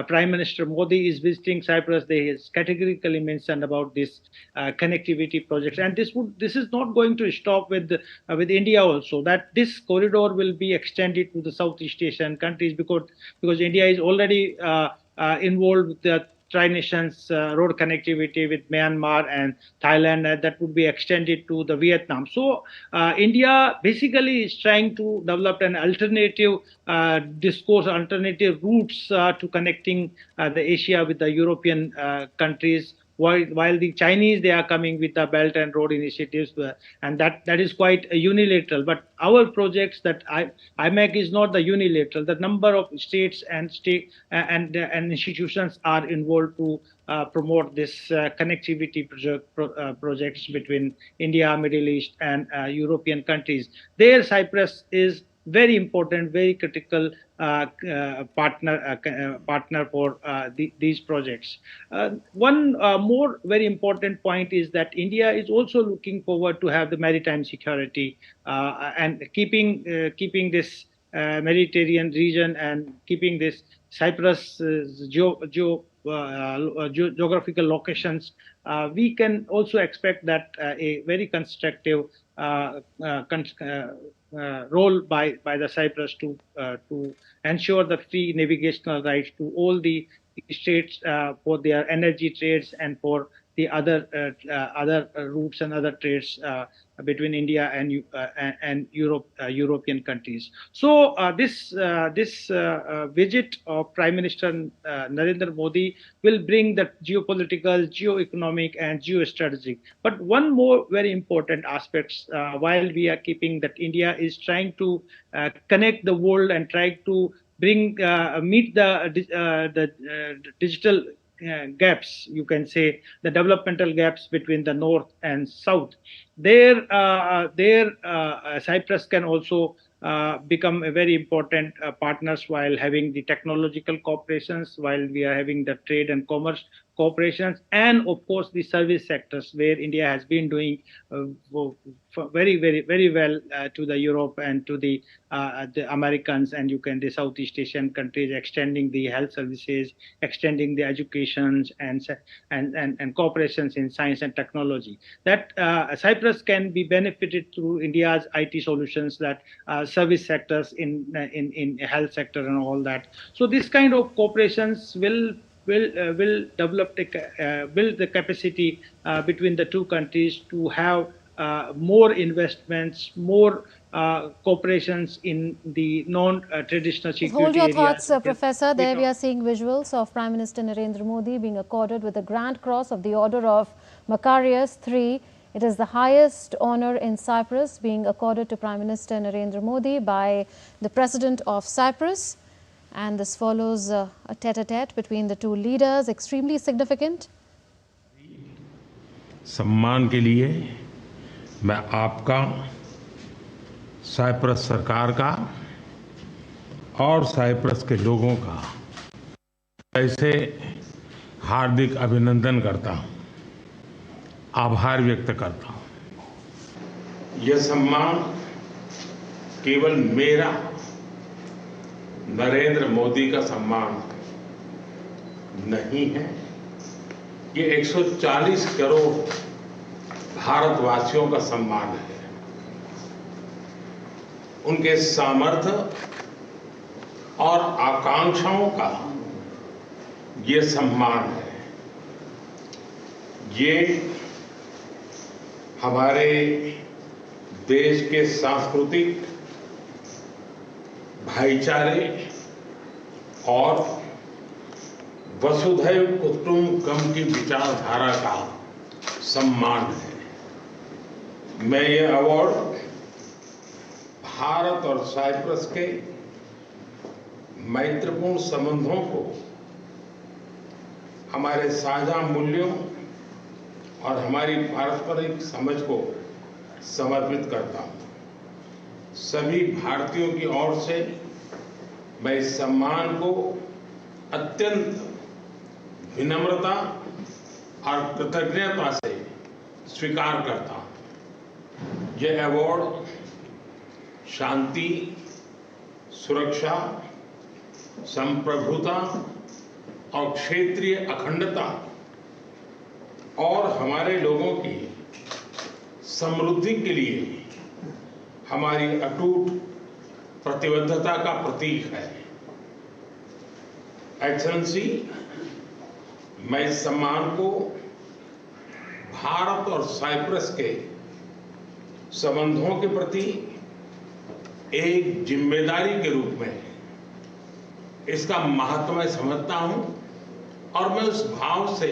Prime Minister Modi is visiting Cyprus, they has categorically mentioned about this connectivity projects, and this is not going to stop with India also. That this corridor will be extended to the Southeast Asian countries, because India is already involved with the Tri-Nations road connectivity with Myanmar and Thailand, that would be extended to the Vietnam. So India basically is trying to develop an alternative discourse, alternative routes to connecting the Asia with the European countries. While the Chinese, they are coming with the Belt and Road initiatives, and that is quite unilateral. But our projects, that IMAC is not the unilateral. The number of states and institutions are involved to promote this connectivity projects between India, Middle East, and European countries. There, Cyprus is very important, very critical partner for these projects. One more very important point is that India is also looking forward to have the maritime security and keeping this Mediterranean region and keeping this Cyprus geographical locations. We can also expect that a very constructive role by the Cyprus to ensure the free navigational rights to all the states for their energy trades and for the other routes and other trades between India and European countries. So this visit of Prime Minister Narendra Modi will bring the geopolitical, geoeconomic, and geostrategic. But one more very important aspect, while we are keeping that India is trying to connect the world and trying to meet the digital gaps, you can say the developmental gaps between the north and south. There Cyprus can also become a very important partners while having the technological cooperations, while we are having the trade and commerce cooperations, and of course the service sectors where India has been doing very well to the Europe and to the Americans, and the Southeast Asian countries, extending the health services, extending the educations and cooperations in science and technology. That Cyprus can be benefited through India's IT solutions, that service sectors in health sector and all that. So this kind of cooperations will develop build the capacity between the two countries to have more investments, more cooperations in the non-traditional security Hold your areas. thoughts, Professor. There we are seeing visuals of Prime Minister Narendra Modi being accorded with the Grand Cross of the Order of Macarius III. It is the highest honor in Cyprus, being accorded to Prime Minister Narendra Modi by the President of Cyprus. And this follows a tete-a-tete between the two leaders, extremely significant. सम्मान के लिए मैं आपका, Cyprus सरकार का और Cyprus के लोगों का ऐसे हार्दिक अभिनंदन करता हूं, आभार व्यक्त करता हूं। यह सम्मान केवल मेरा, नरेंद्र मोदी का सम्मान नहीं है, ये 140 करोड़ भारतवासियों का सम्मान है। उनके सामर्थ्य और आकांक्षाओं का ये सम्मान है। ये हमारे देश के सांस्कृतिक भाईचारे और वसुधैव कुटुंबकम की विचारधारा का सम्मान है। मैं ये अवार्ड भारत और साइप्रस के मैत्रीपूर्ण संबंधों को, हमारे साझा मूल्यों और हमारी पारस्परिक समझ को समर्पित करता हूं। सभी भारतीयों की ओर से मैं इस सम्मान को अत्यंत विनम्रता और कृतज्ञता से स्वीकार करता हूं। यह अवार्ड शांति, सुरक्षा, संप्रभुता और क्षेत्रीय अखंडता और हमारे लोगों की समृद्धि के लिए हमारी अटूट प्रतिबद्धता का प्रतीक है। एक्सेलेंसी, मैं इस सम्मान को भारत और साइप्रस के संबंधों के प्रति एक जिम्मेदारी के रूप में इसका महत्व मैं समझता हूं और मैं उस भाव से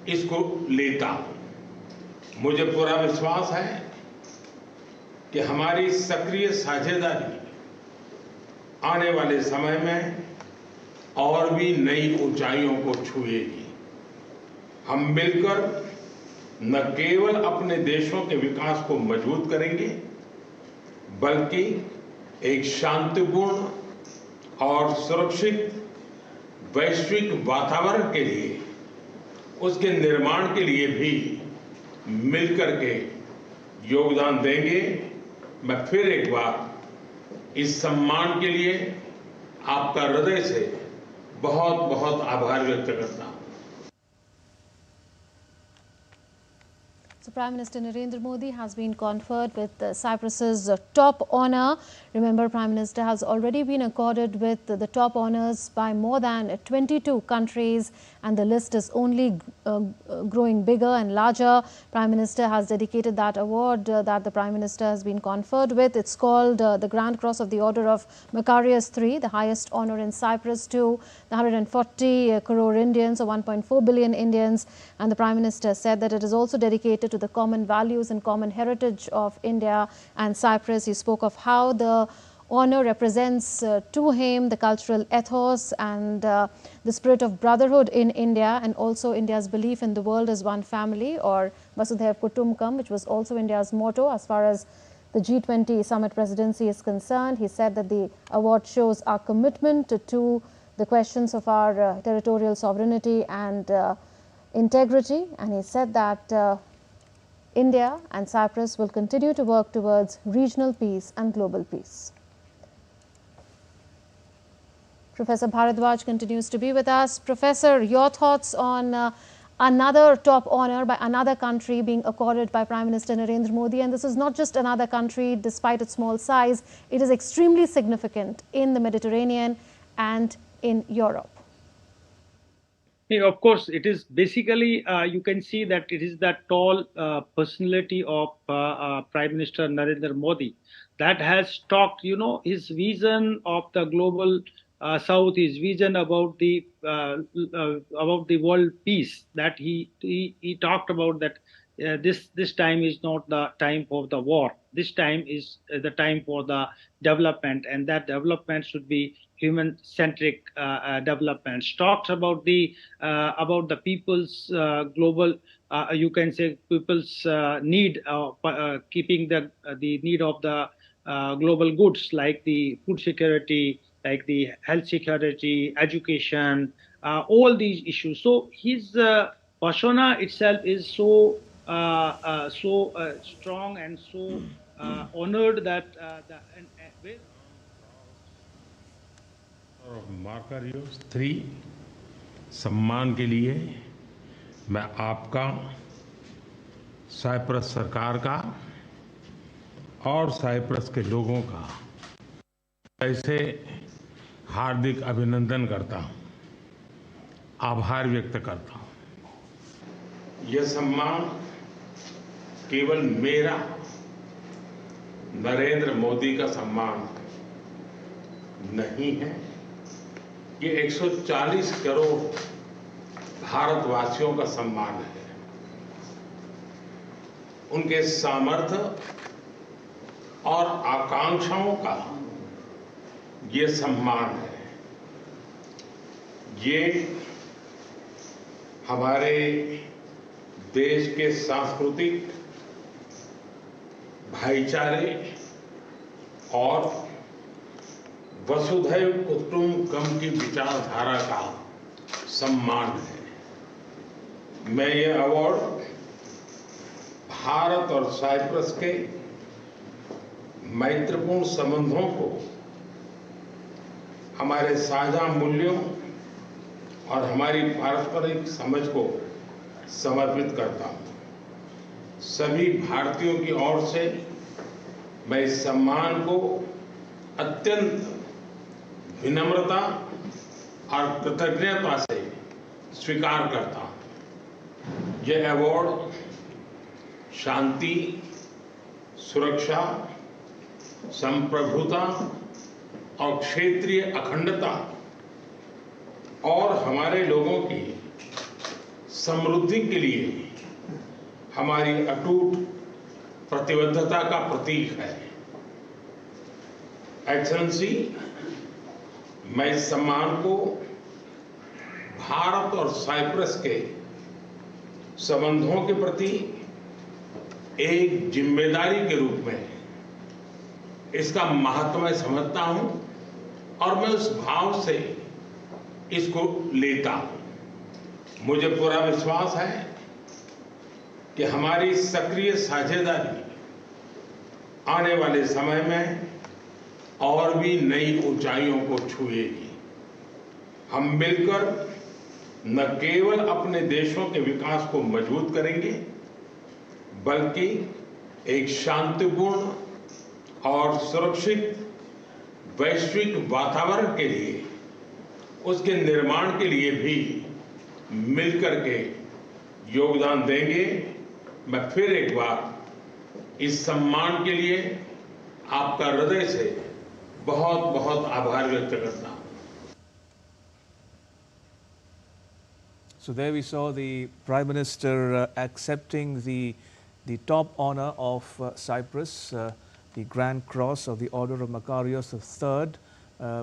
इसको लेता हूं। मुझे पूरा विश्वास है कि हमारी सक्रिय साझेदारी आने वाले समय में और भी नई ऊंचाइयों को छुएगी। हम मिलकर न केवल अपने देशों के विकास को मजबूत करेंगे, बल्कि एक शांतिपूर्ण और सुरक्षित वैश्विक वातावरण के लिए, उसके निर्माण के लिए भी मिलकर के योगदान देंगे। मैं फिर एक बार इस सम्मान के लिए आपका हृदय से बहुत बहुत आभार व्यक्त करता हूं। So, Prime Minister Narendra Modi has been conferred with Cyprus's top honour. Remember, Prime Minister has already been accorded with the top honours by more than 22 countries, and the list is only growing bigger and larger. Prime Minister has dedicated that award that the Prime Minister has been conferred with. It's called the Grand Cross of the Order of Macarius III, the highest honour in Cyprus, to the 140 crore Indians, or 1.4 billion Indians. And the Prime Minister said that it is also dedicated to the common values and common heritage of India and Cyprus. He spoke of how the honour represents to him the cultural ethos and the spirit of brotherhood in India, and also India's belief in the world as one family, or Vasudhaiv Kutumbakam, which was also India's motto as far as the G20 summit presidency is concerned. He said that the award shows our commitment to the questions of our territorial sovereignty and integrity, and he said that India and Cyprus will continue to work towards regional peace and global peace. Professor Bharadwaj continues to be with us. Professor, your thoughts on another top honour by another country being accorded by Prime Minister Narendra Modi, and this is not just another country despite its small size, it is extremely significant in the Mediterranean and in Europe. Of course, it is basically, you can see that it is that tall personality of Prime Minister Narendra Modi that has talked, his vision of the global South, his vision about the world peace, that he talked about that this time is not the time for the war. This time is the time for the development, and that development should be human-centric development. Talks about the people's global, you can say, people's need, keeping the need of the global goods like the food security, like the health security, education, all these issues. So his persona itself is so strong and so honored that मार्करियोस 3 सम्मान के लिए मैं आपका, Cyprus सरकार का और Cyprus के लोगों का ऐसे हार्दिक अभिनंदन करता हूं, आभार व्यक्त करता हूं। यह सम्मान केवल मेरा, नरेंद्र मोदी का सम्मान नहीं है, ये 140 करोड़ भारतवासियों का सम्मान है। उनके सामर्थ्य और आकांक्षाओं का ये सम्मान है। ये हमारे देश के सांस्कृतिक भाईचारे और वसुधैव कुटुंबकम की विचारधारा का सम्मान है। मैं ये अवार्ड भारत और साइप्रस के मैत्रीपूर्ण संबंधों को, हमारे साझा मूल्यों और हमारी पारस्परिक समझ को समर्पित करता हूं। सभी भारतीयों की ओर से मैं इस सम्मान को अत्यंत विनम्रता और कृतज्ञता से स्वीकार करता हूं। यह अवार्ड शांति, सुरक्षा, संप्रभुता और क्षेत्रीय अखंडता और हमारे लोगों की समृद्धि के लिए हमारी अटूट प्रतिबद्धता का प्रतीक है। एक्सेलेंसी, मैं इस सम्मान को भारत और साइप्रस के संबंधों के प्रति एक जिम्मेदारी के रूप में इसका महत्व मैं समझता हूं और मैं उस भाव से इसको लेता हूं। मुझे पूरा विश्वास है कि हमारी सक्रिय साझेदारी आने वाले समय में और भी नई ऊंचाइयों को छुएगी। हम मिलकर न केवल अपने देशों के विकास को मजबूत करेंगे, बल्कि एक शांतिपूर्ण और सुरक्षित वैश्विक वातावरण के लिए, उसके निर्माण के लिए भी मिलकर के योगदान देंगे। मैं फिर एक बार इस सम्मान के लिए आपका हृदय से बहुत बहुत आभार व्यक्त करता हूं। So there we saw the Prime Minister accepting the top honor of Cyprus, the Grand Cross of the Order of Makarios III,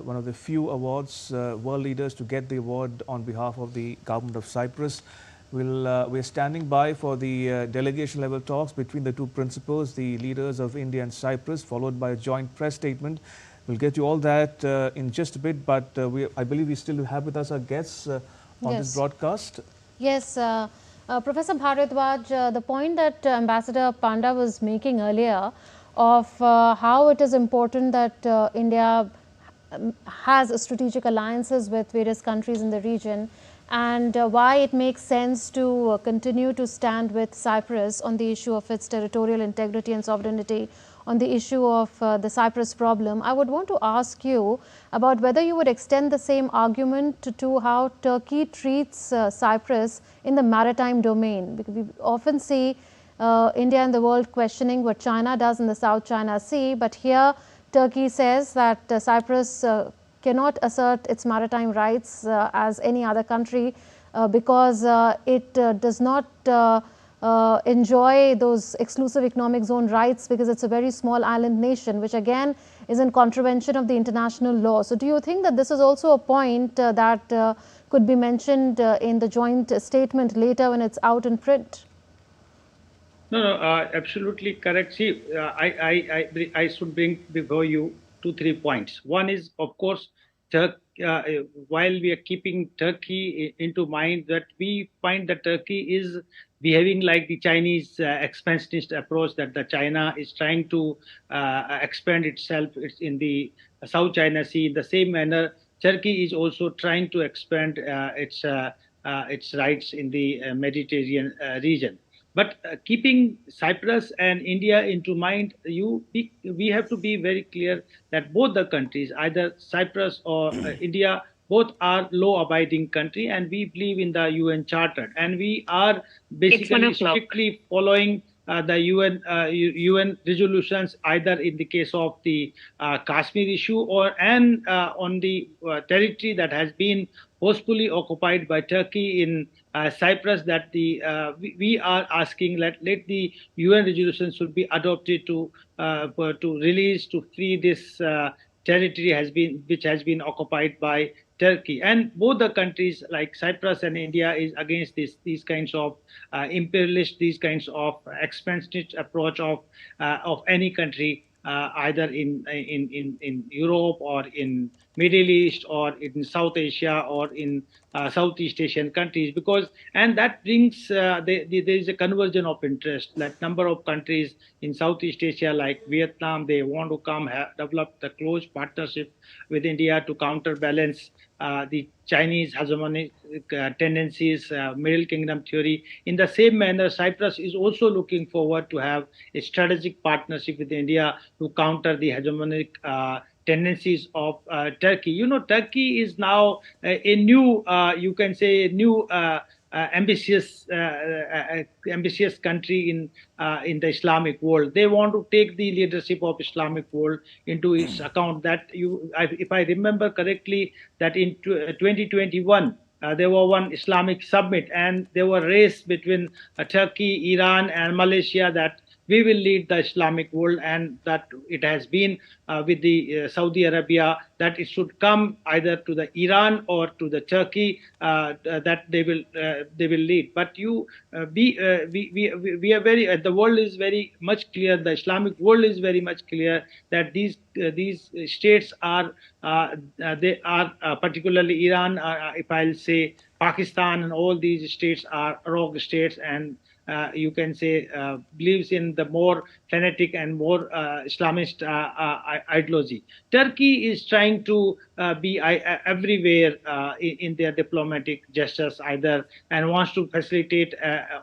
one of the few awards, world leaders to get the award on behalf of the government of Cyprus. We're standing by for the delegation level talks between the two principals, the leaders of India and Cyprus, followed by a joint press statement. We'll get to all that in just a bit, but I believe we still have with us our guests on this broadcast. Yes, Professor Bharadwaj, the point that Ambassador Panda was making earlier of how it is important that India has strategic alliances with various countries in the region, and why it makes sense to continue to stand with Cyprus on the issue of its territorial integrity and sovereignty, on the issue of the Cyprus problem. I would want to ask you about whether you would extend the same argument to how Turkey treats Cyprus in the maritime domain, because we often see India and the world questioning what China does in the South China Sea, but here Turkey says that Cyprus cannot assert its maritime rights as any other country because it does not enjoy those exclusive economic zone rights because it's a very small island nation, which again is in contravention of the international law. So do you think that this is also a point that could be mentioned in the joint statement later when it's out in print? No, absolutely correct. See, I should bring before you 2-3 points. One is, of course, while we are keeping Turkey into mind, that we find that Turkey is behaving like the Chinese expansionist approach, that the China is trying to expand itself in the South China Sea. In the same manner, Turkey is also trying to expand its rights in the Mediterranean region. But keeping Cyprus and India into mind, we have to be very clear that both the countries, either Cyprus or India, both are law-abiding country, and we believe in the UN Charter, and we are basically strictly following the UN resolutions, either in the case of the Kashmir issue or on the territory that has been forcefully occupied by Turkey in Cyprus, that we are asking that let the UN resolutions should be adopted to release, to free this territory which has been occupied by Turkey. And both the countries like Cyprus and India is against these kinds of imperialist, these kinds of expansionist approach of any country, either in Europe or in Middle East or in South Asia or in Southeast Asian countries, and that brings there is a conversion of interest. Like number of countries in Southeast Asia like Vietnam, they want to develop the close partnership with India to counterbalance the Chinese hegemonic tendencies, Middle Kingdom theory. In the same manner, Cyprus is also looking forward to have a strategic partnership with India to counter the hegemonic tendencies of Turkey. You know, Turkey is now a new, you can say, a new ambitious country in the Islamic world. They want to take the leadership of Islamic world into its account. That if I remember correctly, that in 2021 there was one Islamic summit, and there were race between Turkey, Iran, and Malaysia, that we will lead the Islamic world, and that it has been with the Saudi Arabia, that it should come either to the Iran or to the Turkey, that they will lead. But we are the world is very much clear. The Islamic world is very much clear that these states are they are particularly Iran, if I'll say Pakistan, and all these states are rogue states, and you can say, believes in the more fanatic and more Islamist ideology. Turkey is trying to be everywhere in their diplomatic gestures either, and wants to facilitate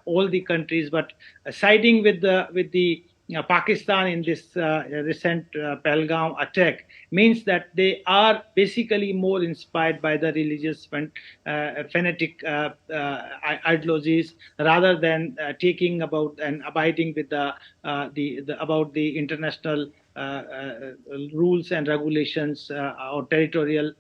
all the countries, but siding with the Pakistan in this recent Pahalgam attack means that they are basically more inspired by the religious fanatic ideologies rather than taking about and abiding with about the international rules and regulations or territorial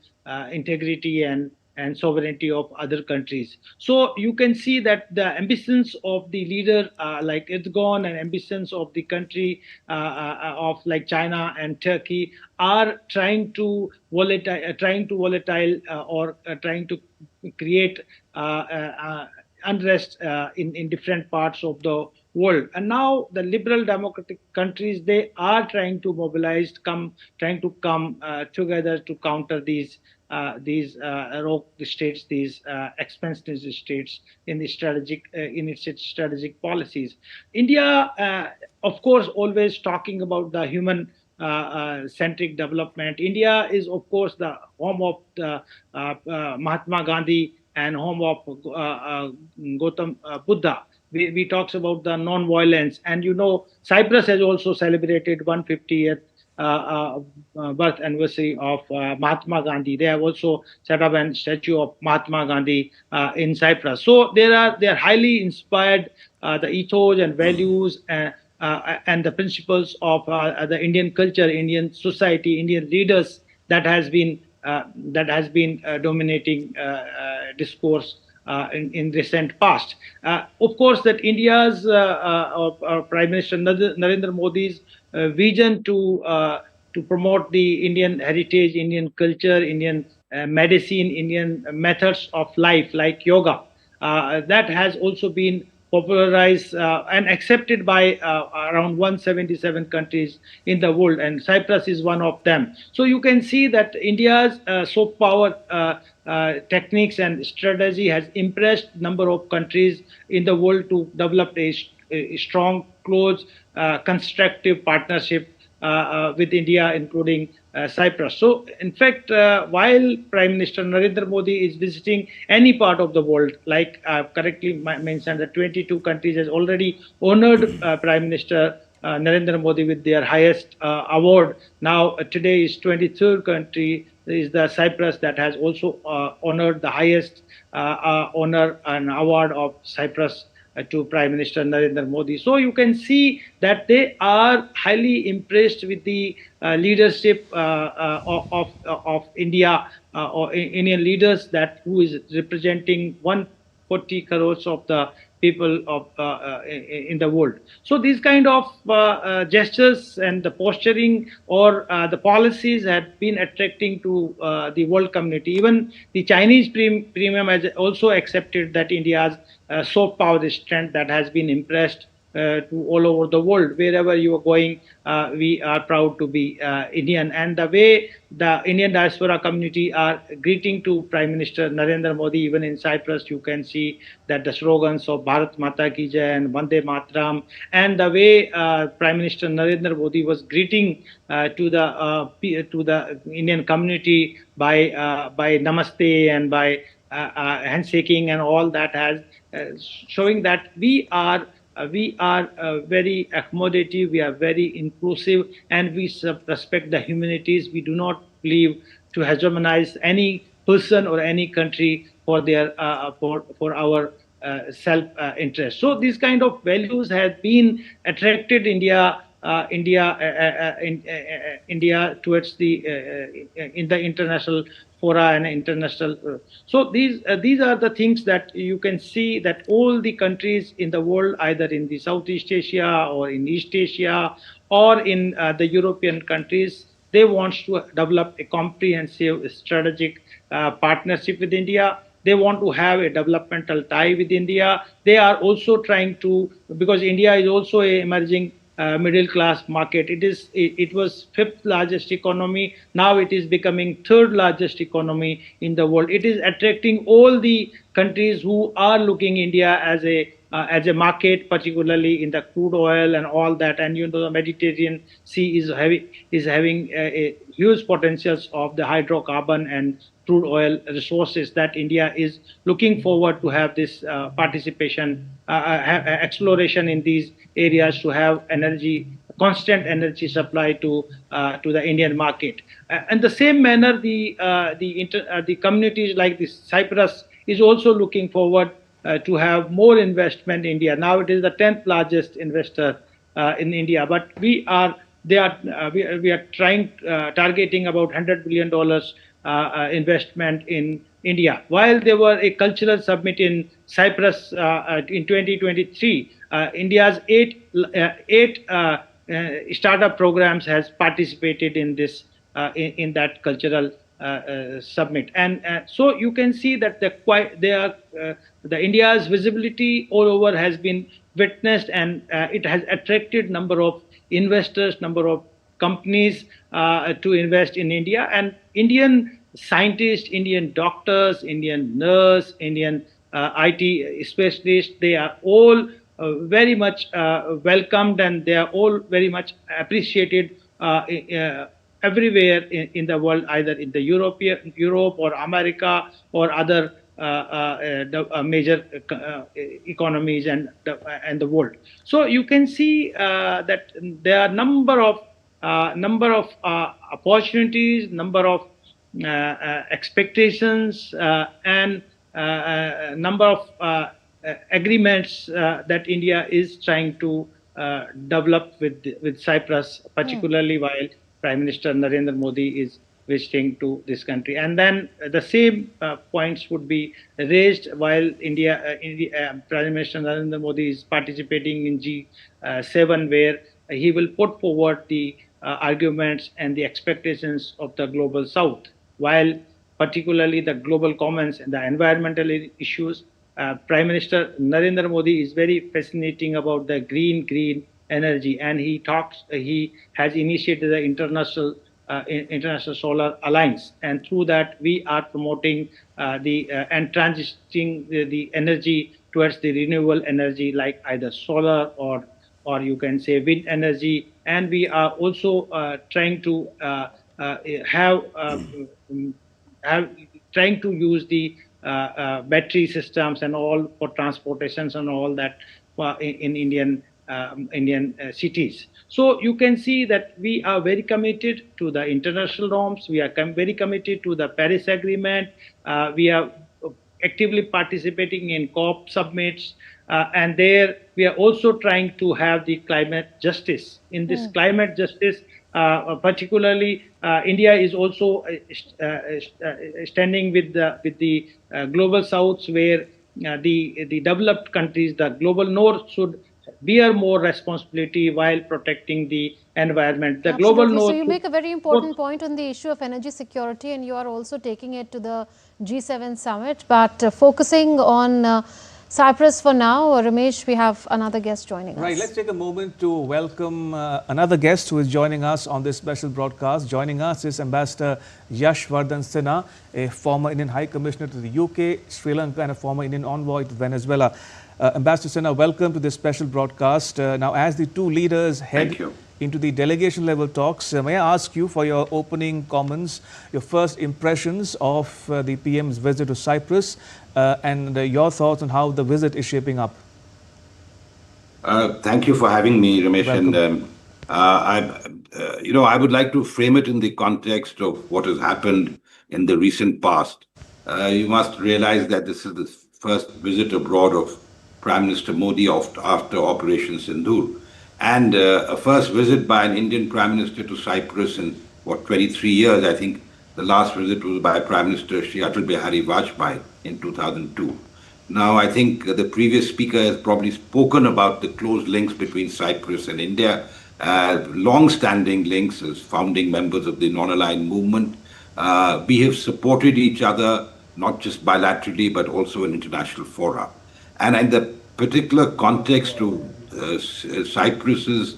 integrity and sovereignty of other countries. So you can see that the ambitions of the leader like Erdogan and ambitions of the country of like China and Turkey are trying to volatile or trying to create unrest in different parts of the world. And now the liberal democratic countries, they are trying to mobilize, trying to come together to counter these rogue states, these expansionist states in its strategic policies. India, of course, always talking about the human centric development. India is, of course, the home of the, Mahatma Gandhi and home of Gautam Buddha. We talks about the non-violence, and Cyprus has also celebrated 150th birth anniversary of Mahatma Gandhi. They have also set up a statue of Mahatma Gandhi in Cyprus. So they are highly inspired the ethos and values and the principles of the Indian culture, Indian society, Indian leaders that has been dominating discourse in recent past. Of course, that India's Prime Minister Narendra Modi's vision to promote the Indian heritage, Indian culture, Indian medicine, Indian methods of life like yoga, that has also been popularized and accepted by around 177 countries in the world, and Cyprus is one of them. So you can see that India's soft power techniques and strategy has impressed number of countries in the world to develop a strong, close, constructive partnership with India, including Cyprus. So, in fact, while Prime Minister Narendra Modi is visiting any part of the world, like correctly mentioned, that 22 countries has already honored Prime Minister Narendra Modi with their highest award. Now, today is 23rd country is the Cyprus that has also honored the highest honor and award of Cyprus to Prime Minister Narendra Modi. So you can see that they are highly impressed with the leadership of India or Indian leaders who is representing 140 crores of the people of in the world. So these kind of gestures and the posturing or the policies have been attracting to the world community. Even the Chinese premium has also accepted that India's soft power strength that has been impressed to all over the world. Wherever you are going, we are proud to be Indian. And the way the Indian diaspora community are greeting to Prime Minister Narendra Modi, even in Cyprus, you can see that the slogans of Bharat Mata Ki Jai and Vande Mataram, and the way Prime Minister Narendra Modi was greeting to the Indian community by Namaste and by handshaking and all that has showing that we are very accommodative, we are very inclusive, and we respect the humanities. We do not believe to hegemonize any person or any country for their for our self interest. So these kind of values have been attracted India towards the in the international fora and international. So these are the things that you can see that all the countries in the world, either in the Southeast Asia or in East Asia or in the European countries, they want to develop a comprehensive strategic partnership with India. They want to have a developmental tie with India. They are also trying to, because India is also a emerging middle class market. It was 5th largest economy. Now it is becoming 3rd largest economy in the world. It is attracting all the countries who are looking India as a as a market, particularly in the crude oil and all that. And the Mediterranean Sea is having a huge potentials of the hydrocarbon and crude oil resources that India is looking forward to have this participation, exploration in these areas to have constant energy supply to the Indian market. In the same manner, the communities like this Cyprus is also looking forward to have more investment in India. Now it is the 10th largest investor in India, but we are targeting about $100 billion investment in India. While there were a cultural summit in Cyprus in 2023, India's eight startup programs has participated in this in that cultural summit, and so you can see that the India's visibility all over has been witnessed, and it has attracted number of investors, number of companies to invest in India, and Indian scientists, Indian doctors, Indian nurse, Indian IT specialists, they are all very much welcomed, and they are all very much appreciated everywhere in the world, either in the Europe or America or other major economies and the world. So you can see that there are number of opportunities, number of expectations, and number of agreements that India is trying to develop with Cyprus, particularly while Prime Minister Narendra Modi is visiting to this country. And then the same points would be raised while Prime Minister Narendra Modi is participating in G7, where he will put forward the arguments and the expectations of the global South, while particularly the global commons and the environmental issues. Prime Minister Narendra Modi is very fascinating about the green energy, and he has initiated the International Solar Alliance, and through that we are promoting and transitioning the energy towards the renewable energy, like either solar or you can say wind energy. And we are also trying to use the battery systems and all for transportations and all that in Indian cities. So you can see that we are very committed to the international norms. We are very committed to the Paris Agreement. We are actively participating in COP summits, and there we are also trying to have the climate justice. In this climate justice, particularly India is also standing with the global South, where the developed countries, the global North, should bear more responsibility while protecting the environment. The global North. So you make a very important point on the issue of energy security, and you are also taking it to the G7 summit. But focusing on Cyprus for now, Ramesh, we have another guest joining us. Right, let's take a moment to welcome another guest who is joining us on this special broadcast. Joining us is Ambassador Yashvardhan Sinha, a former Indian High Commissioner to the UK, Sri Lanka, and a former Indian envoy to Venezuela. Ambassador Sinha, welcome to this special broadcast. Now, as the two leaders head into the delegation level talks, may I ask you for your opening comments, your first impressions of the PM's visit to Cyprus, and your thoughts on how the visit is shaping up? Thank you for having me, Ramesh. Welcome. And I would like to frame it in the context of what has happened in the recent past. You must realize that this is the first visit abroad of Prime Minister Modi after Operation Sindoor, and a first visit by an Indian Prime Minister to Cyprus in 23 years. I think the last visit was by Prime Minister Shri Atal Bihari Vajpayee in 2002. Now, I think the previous speaker has probably spoken about the close links between Cyprus and India, long-standing links as founding members of the non-aligned movement. We have supported each other, not just bilaterally, but also in international fora. And in the particular context of Cyprus's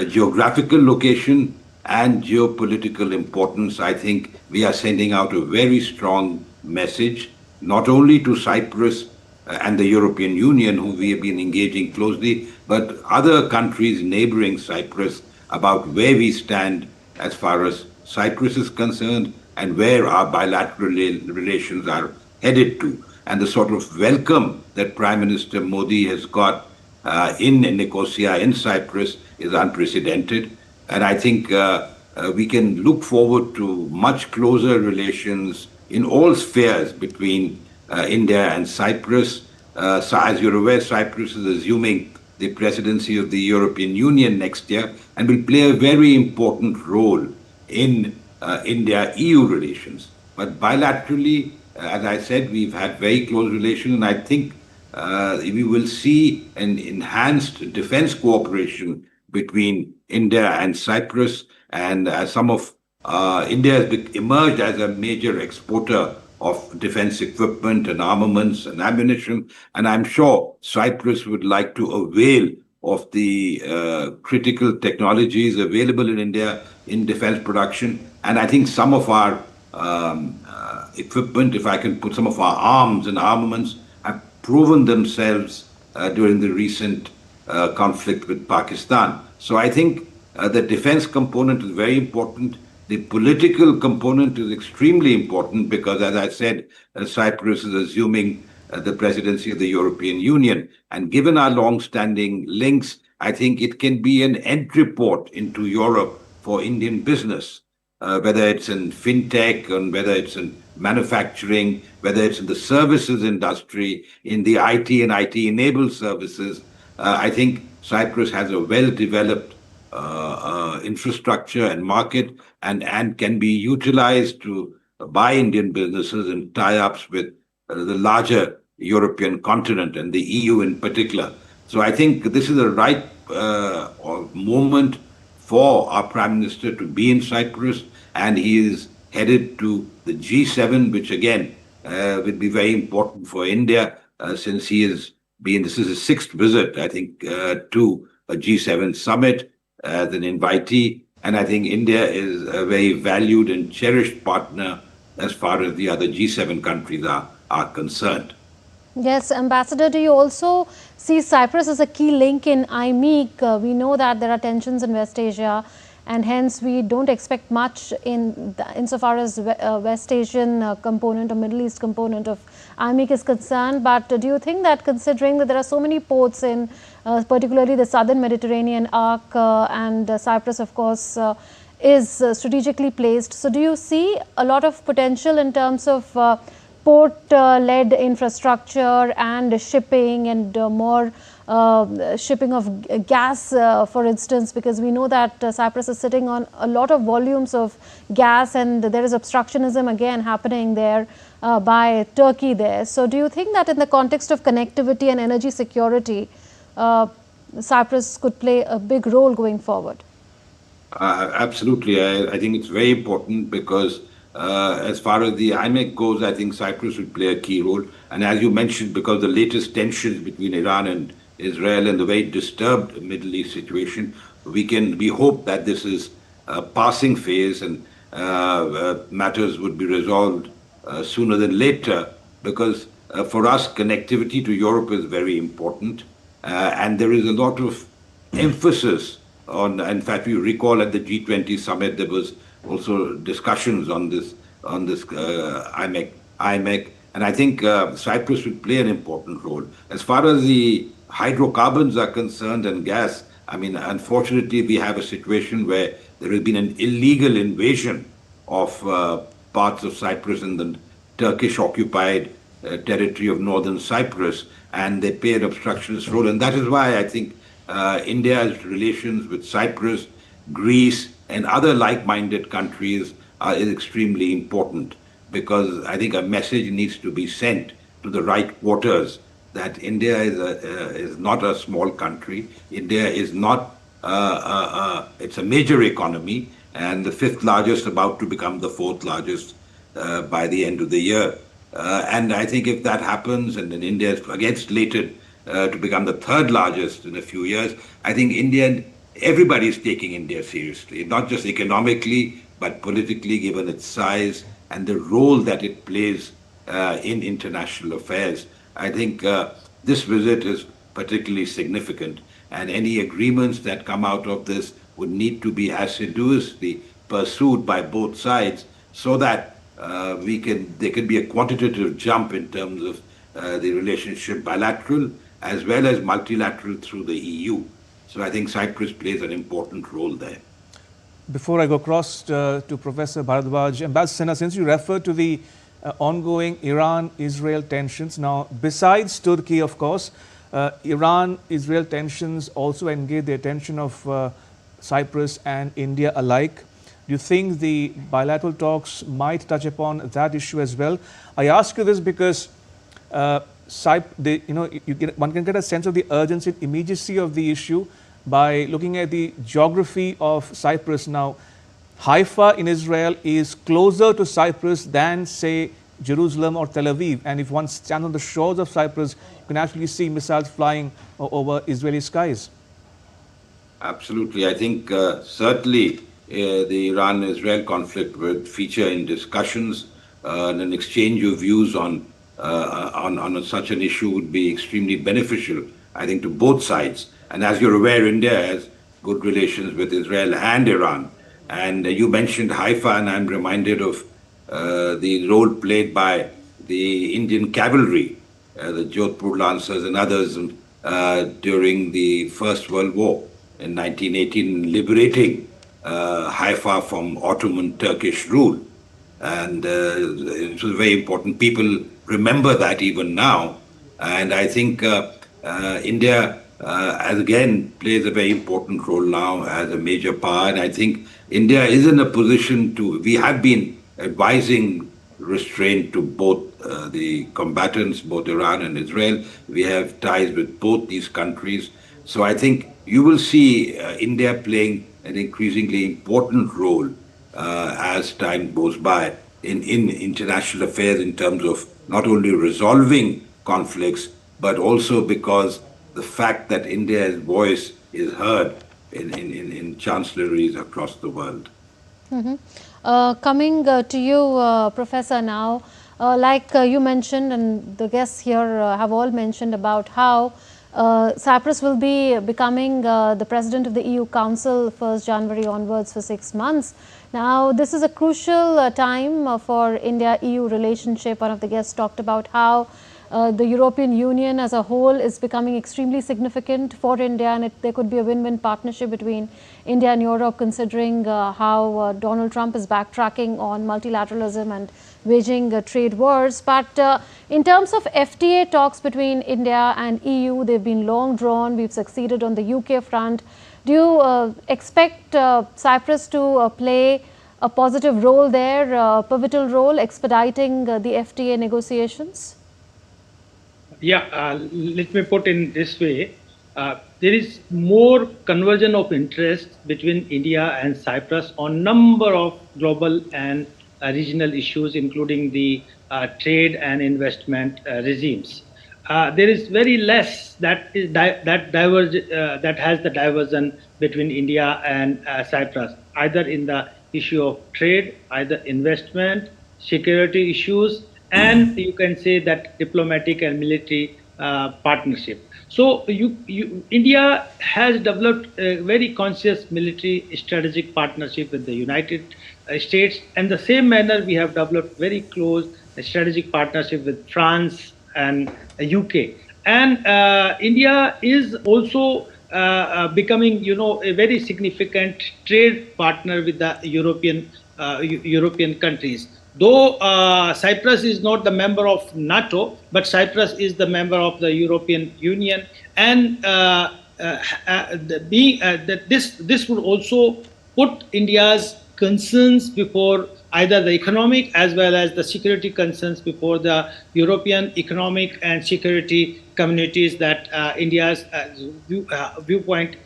geographical location and geopolitical importance, I think we are sending out a very strong message, not only to Cyprus and the European Union, who we have been engaging closely, but other countries neighboring Cyprus about where we stand as far as Cyprus is concerned and where our bilateral relations are headed to. And the sort of welcome that Prime Minister Modi has got in Nicosia, in Cyprus, is unprecedented. And I think we can look forward to much closer relations in all spheres between India and Cyprus. So as you're aware, Cyprus is assuming the presidency of the European Union next year and will play a very important role in India-EU relations. But bilaterally, as I said, we've had very close relations, and I think we will see an enhanced defense cooperation between India and Cyprus. And some of India has emerged as a major exporter of defense equipment and armaments and ammunition. And I'm sure Cyprus would like to avail of the critical technologies available in India in defense production. And I think some of our equipment, if I can put some of our arms and armaments, have proven themselves during the recent conflict with Pakistan. So I think the defense component is very important. The political component is extremely important because, as I said, Cyprus is assuming the presidency of the European Union. And given our long-standing links, I think it can be an entry port into Europe for Indian business, whether it's in fintech, and whether it's in manufacturing, whether it's in the services industry, in the IT and IT-enabled services. I think Cyprus has a well-developed infrastructure and market and can be utilized by Indian businesses in tie-ups with the larger European continent and the EU in particular. So I think this is the right moment for our Prime Minister to be in Cyprus, and he is headed to the G7, which again will be very important for India since he has been, this is his sixth visit, I think, to a G7 summit as an invitee. And I think India is a very valued and cherished partner as far as the other G7 countries are concerned. Yes, Ambassador, do you also see Cyprus as a key link in IMEC? We know that there are tensions in West Asia, and hence we don't expect much insofar as West Asian component or Middle East component of IMEC is concerned. But do you think that, considering that there are so many ports in particularly the southern Mediterranean arc, and Cyprus, of course, is strategically placed, so do you see a lot of potential in terms of port-led infrastructure and shipping and more shipping of gas, for instance, because we know that Cyprus is sitting on a lot of volumes of gas, and there is obstructionism again happening there by Turkey there. So do you think that in the context of connectivity and energy security, Cyprus could play a big role going forward? Absolutely. I think it's very important because as far as the IMEC goes, I think Cyprus would play a key role. And as you mentioned, because the latest tensions between Iran and Israel and the very disturbed Middle East situation, we hope that this is a passing phase and matters would be resolved sooner than later, because for us, connectivity to Europe is very important. And there is a lot of emphasis on, in fact, we recall at the G20 summit, there was also discussions on this IMEC, and I think Cyprus would play an important role. As far as the hydrocarbons are concerned and gas, I mean, unfortunately, we have a situation where there has been an illegal invasion of parts of Cyprus in the Turkish-occupied territory of northern Cyprus, and they play an obstructionist role. And that is why I think India's relations with Cyprus, Greece, and other like-minded countries is extremely important, because I think a message needs to be sent to the right quarters that India is not a small country. India is not, it's a major economy, and the fifth largest, about to become the fourth largest by the end of the year. And I think if that happens, and then India is again slated to become the third largest in a few years, I think everybody is taking India seriously, not just economically, but politically, given its size and the role that it plays in international affairs. I think this visit is particularly significant, and any agreements that come out of this would need to be assiduously pursued by both sides so that there can be a quantitative jump in terms of the relationship bilateral as well as multilateral through the EU. So I think Cyprus plays an important role there. Before I go across to Professor Bharadwaj, Ambassador Sinha, since you referred to the ongoing Iran-Israel tensions, now besides Turkey, of course, Iran-Israel tensions also engage the attention of Cyprus and India alike. Do you think the bilateral talks might touch upon that issue as well? I ask you this because one can get a sense of the urgency and immediacy of the issue by looking at the geography of Cyprus. Now, Haifa in Israel is closer to Cyprus than, say, Jerusalem or Tel Aviv. And if one stands on the shores of Cyprus, you can actually see missiles flying over Israeli skies. Absolutely. I think certainly the Iran-Israel conflict would feature in discussions, and an exchange of views on such an issue would be extremely beneficial, I think, to both sides. And as you're aware, India has good relations with Israel and Iran. And you mentioned Haifa, and I'm reminded of the role played by the Indian cavalry, the Jodhpur Lancers and others during the First World War in 1918, liberating Haifa from Ottoman Turkish rule. And it was very important. People remember that even now. And I think India, again, plays a very important role now as a major power. And I think India is in a position we have been advising restraint to both the combatants, both Iran and Israel. We have ties with both these countries. So I think you will see India playing an increasingly important role as time goes by in international affairs in terms of not only resolving conflicts, but also because the fact that India's voice is heard in chancelleries across the world. Coming to you, Professor, now, like you mentioned, and the guests here have all mentioned about how Cyprus will be becoming the president of the EU Council 1st January onwards for 6 months. Now, this is a crucial time for India-EU relationship. One of the guests talked about how the European Union as a whole is becoming extremely significant for India, and there could be a win-win partnership between India and Europe, considering how Donald Trump is backtracking on multilateralism and waging trade wars. But in terms of FTA talks between India and EU, they've been long drawn. We've succeeded on the UK front. Do you expect Cyprus to play a positive role there, a pivotal role, expediting the FTA negotiations? Yeah, let me put in this way. There is more conversion of interest between India and Cyprus on number of global and regional issues, including the trade and investment regimes. There is very less that has the diversion between India and Cyprus, either in the issue of trade, either investment, security issues, and you can say that diplomatic and military partnership. So India has developed a very conscious military strategic partnership with the United States, and the same manner we have developed very close strategic partnership with France and UK. And India is also becoming, a very significant trade partner with the European countries. Though Cyprus is not the member of NATO, but Cyprus is the member of the European Union, and this would also put India's concerns before either the economic as well as the security concerns before the European economic and security communities, that India's viewpoint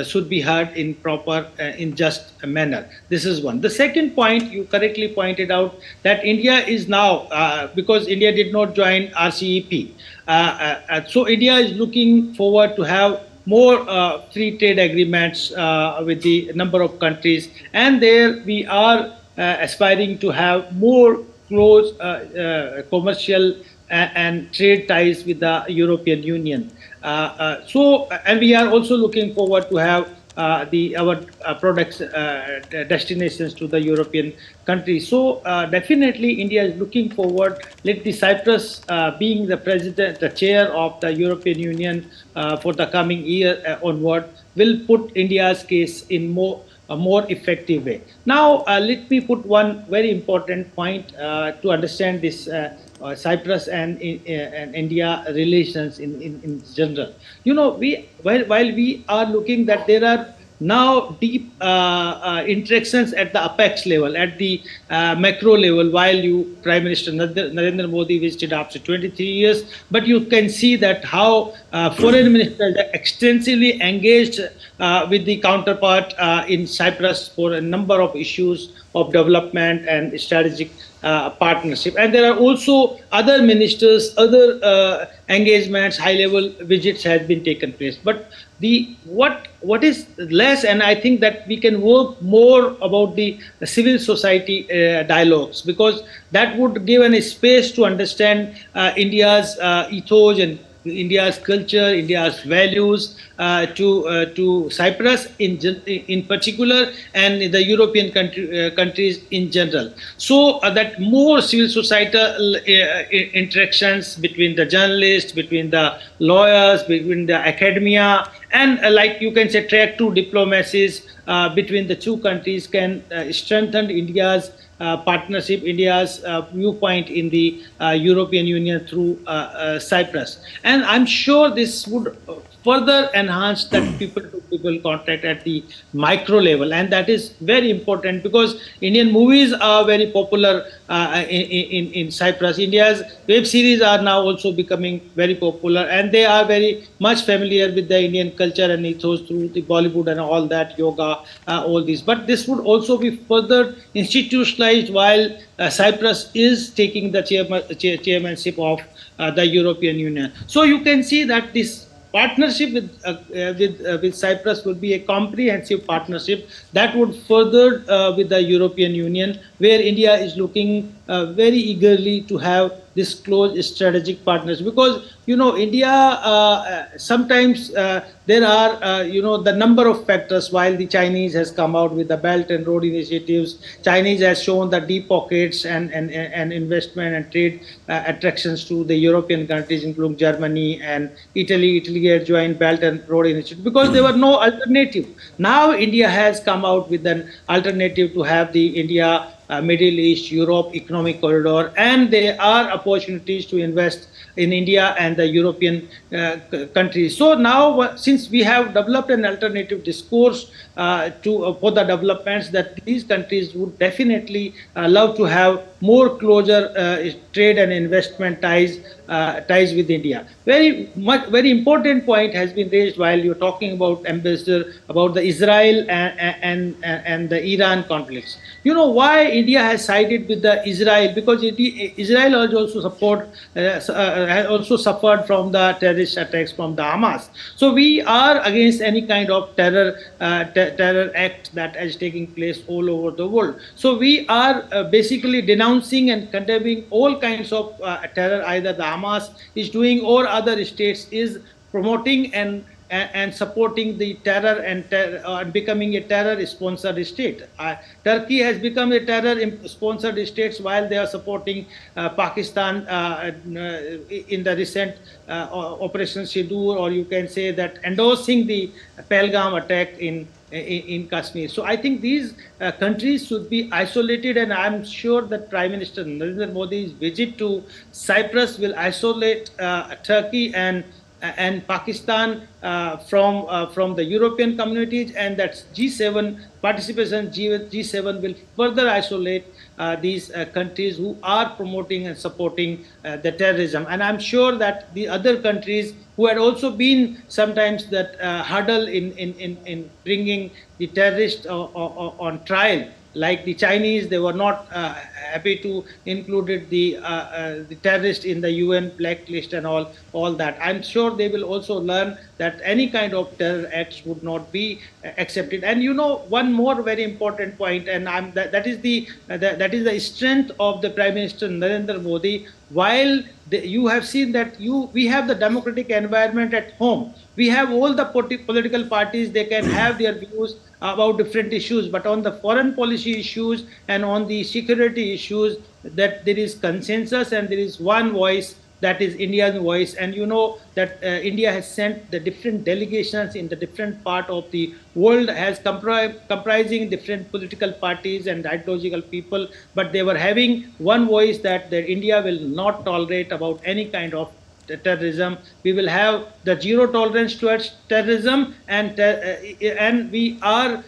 should be heard in proper, in just a manner. This is one. The second point, you correctly pointed out that India is now, because India did not join RCEP, so India is looking forward to have more free trade agreements with the number of countries, and there we are aspiring to have more close commercial and trade ties with the European Union. And we are also looking forward to have our products destinations to the European countries. So definitely India is looking forward. Let the Cyprus being the president, the chair of the European Union for the coming year onward, will put India's case in a more effective way. Now, let me put one very important point to understand this Cyprus and India relations in general. You know, while we are looking that there are now deep interactions at the apex level, at the macro level, while Prime Minister Narendra Modi visited after 23 years, but you can see that how foreign ministers are extensively engaged with the counterpart in Cyprus for a number of issues of development and strategic partnership. And there are also other ministers, other engagements, high-level visits has been taken place. But what is less, and I think that we can work more about the civil society dialogues, because that would give a space to understand India's ethos and India's culture, India's values to Cyprus in particular, and the European countries in general. So that more civil societal interactions between the journalists, between the lawyers, between the academia, and like you can say track two diplomacies between the two countries can strengthen India's partnership, India's viewpoint in the European Union through Cyprus. And I'm sure this would further enhance that people-to-people contact at the micro level, and that is very important because Indian movies are very popular in Cyprus. India's web series are now also becoming very popular, and they are very much familiar with the Indian culture and ethos through the Bollywood and all that, yoga, all these. But this would also be further institutionalized while Cyprus is taking the chairmanship of the European Union. So you can see that this partnership with Cyprus would be a comprehensive partnership that would further with the European Union, where India is looking very eagerly to have this close strategic partners, because India sometimes there are the number of factors. While the Chinese has come out with the Belt and Road initiatives, Chinese has shown the deep pockets and investment and trade attractions to the European countries, including Germany and Italy. Italy has joined Belt and Road initiative because there were no alternative. Now India has come out with an alternative to have the India Middle East, Europe economic corridor, and there are opportunities to invest in India and the European countries. So now, since we have developed an alternative discourse for the developments, that these countries would definitely love to have more closer trade and investment ties with India. Very important point has been raised while you're talking about Ambassador, about the Israel and the Iran conflicts. You know why India has sided with the Israel? Because Israel has also suffered from the terrorist attacks from the Hamas. So we are against any kind of terror act that is taking place all over the world. So we are basically denouncing and condemning all kinds of terror either the Hamas is doing or other states is promoting and supporting the terror and becoming a terror-sponsored state. Turkey has become a terror-sponsored state while they are supporting Pakistan in the recent Operation Sindoor, or you can say that endorsing the Pahalgam attack in Kashmir. So I think these countries should be isolated, and I'm sure that Prime Minister Narendra Modi's visit to Cyprus will isolate Turkey and Pakistan from the European communities, and that G7 participation, G7 will further isolate these countries who are promoting and supporting the terrorism. And I'm sure that the other countries who had also been sometimes that hurdle in bringing the terrorists on trial, like the Chinese, they were not happy to include the terrorists in the UN blacklist and all that. I'm sure they will also learn that any kind of terror acts would not be accepted. And one more very important point, and that is the strength of the Prime Minister Narendra Modi. While you have seen that we have the democratic environment at home, we have all the political parties, they can have their views about different issues, but on the foreign policy issues and on the security issues, that there is consensus and there is one voice, that is India's voice. And that India has sent the different delegations in the different part of the world, has comprising different political parties and ideological people, but they were having one voice, that India will not tolerate about any kind of terrorism. We will have the zero tolerance towards terrorism, and we are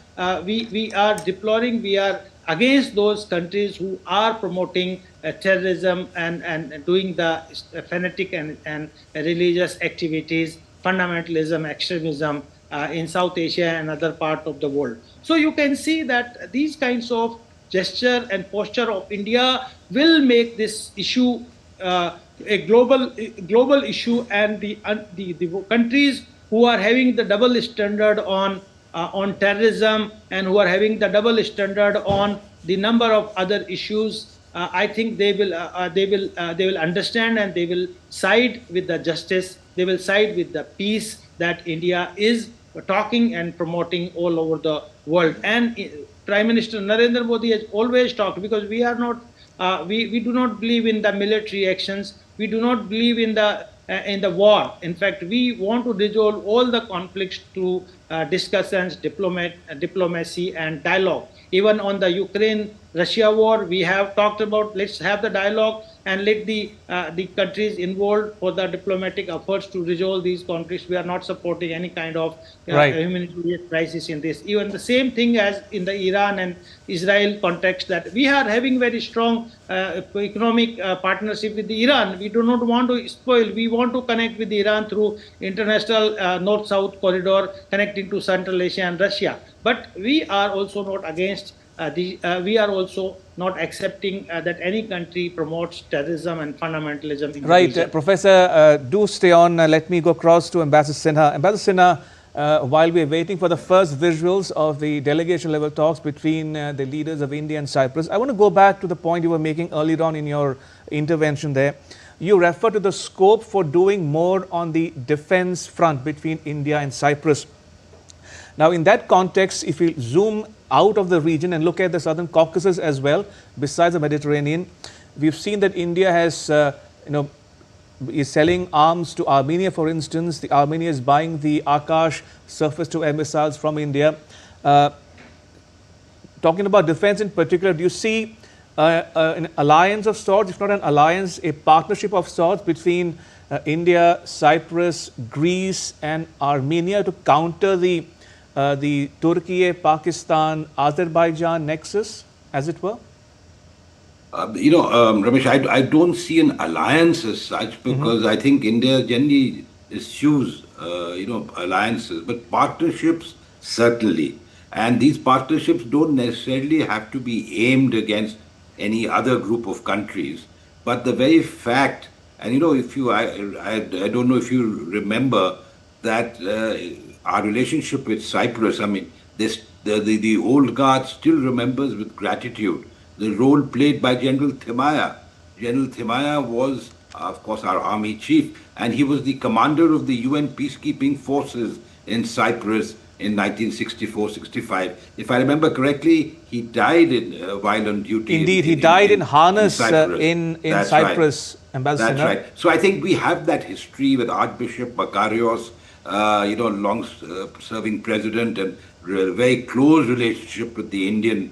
deploring, we are against those countries who are promoting terrorism and doing the fanatic and religious activities, fundamentalism, extremism in South Asia and other parts of the world. So you can see that these kinds of gesture and posture of India will make this issue a global issue, and the countries who are having the double standard on terrorism and who are having the double standard on the number of other issues, I think they will understand, and they will side with the justice, they will side with the peace that India is talking and promoting all over the world. And Prime Minister Narendra Modi has always talked, because we are not we do not believe in the military actions, we do not believe in the war. In fact, we want to resolve all the conflicts through discussions, diplomacy and dialogue. Even on the Ukraine-Russia war, we have talked about, let's have the dialogue and let the countries involved for the diplomatic efforts to resolve these conflicts. We are not supporting any kind of humanitarian crisis in this. Even the same thing as in the Iran and Israel context, that we are having very strong economic partnership with Iran. We do not want to spoil. We want to connect with Iran through international north-south corridor connecting to Central Asia and Russia. But we are also not against we are also not accepting that any country promotes terrorism and fundamentalism. In right, Professor, do stay on. Let me go across to Ambassador Sinha. Ambassador Sinha, while we are waiting for the first visuals of the delegation level talks between the leaders of India and Cyprus, I want to go back to the point you were making earlier on in your intervention there. You refer to the scope for doing more on the defense front between India and Cyprus. Now, in that context, if we zoom out of the region and look at the Southern Caucasus as well, besides the Mediterranean, we've seen that India has, is selling arms to Armenia, for instance. Armenia is buying the Akash surface-to-air missiles from India. Talking about defense in particular, do you see an alliance of sorts, if not an alliance, a partnership of sorts between India, Cyprus, Greece and Armenia to counter the Turkey, Pakistan, Azerbaijan nexus, as it were? Ramesh, I don't see an alliance as such, because I think India generally eschews, alliances, but partnerships certainly. And these partnerships don't necessarily have to be aimed against any other group of countries. But the very fact, and if you, I don't know if you remember that our relationship with Cyprus, I mean, the old guard still remembers with gratitude the role played by General Thimaya. General Thimaya was, of course, our army chief, and he was the commander of the UN peacekeeping forces in Cyprus in 1964-65. If I remember correctly, he died while on duty. Indeed, he died in harness in Cyprus. Right. That's right. So I think we have that history with Archbishop Makarios, long-serving president, and very close relationship with the Indian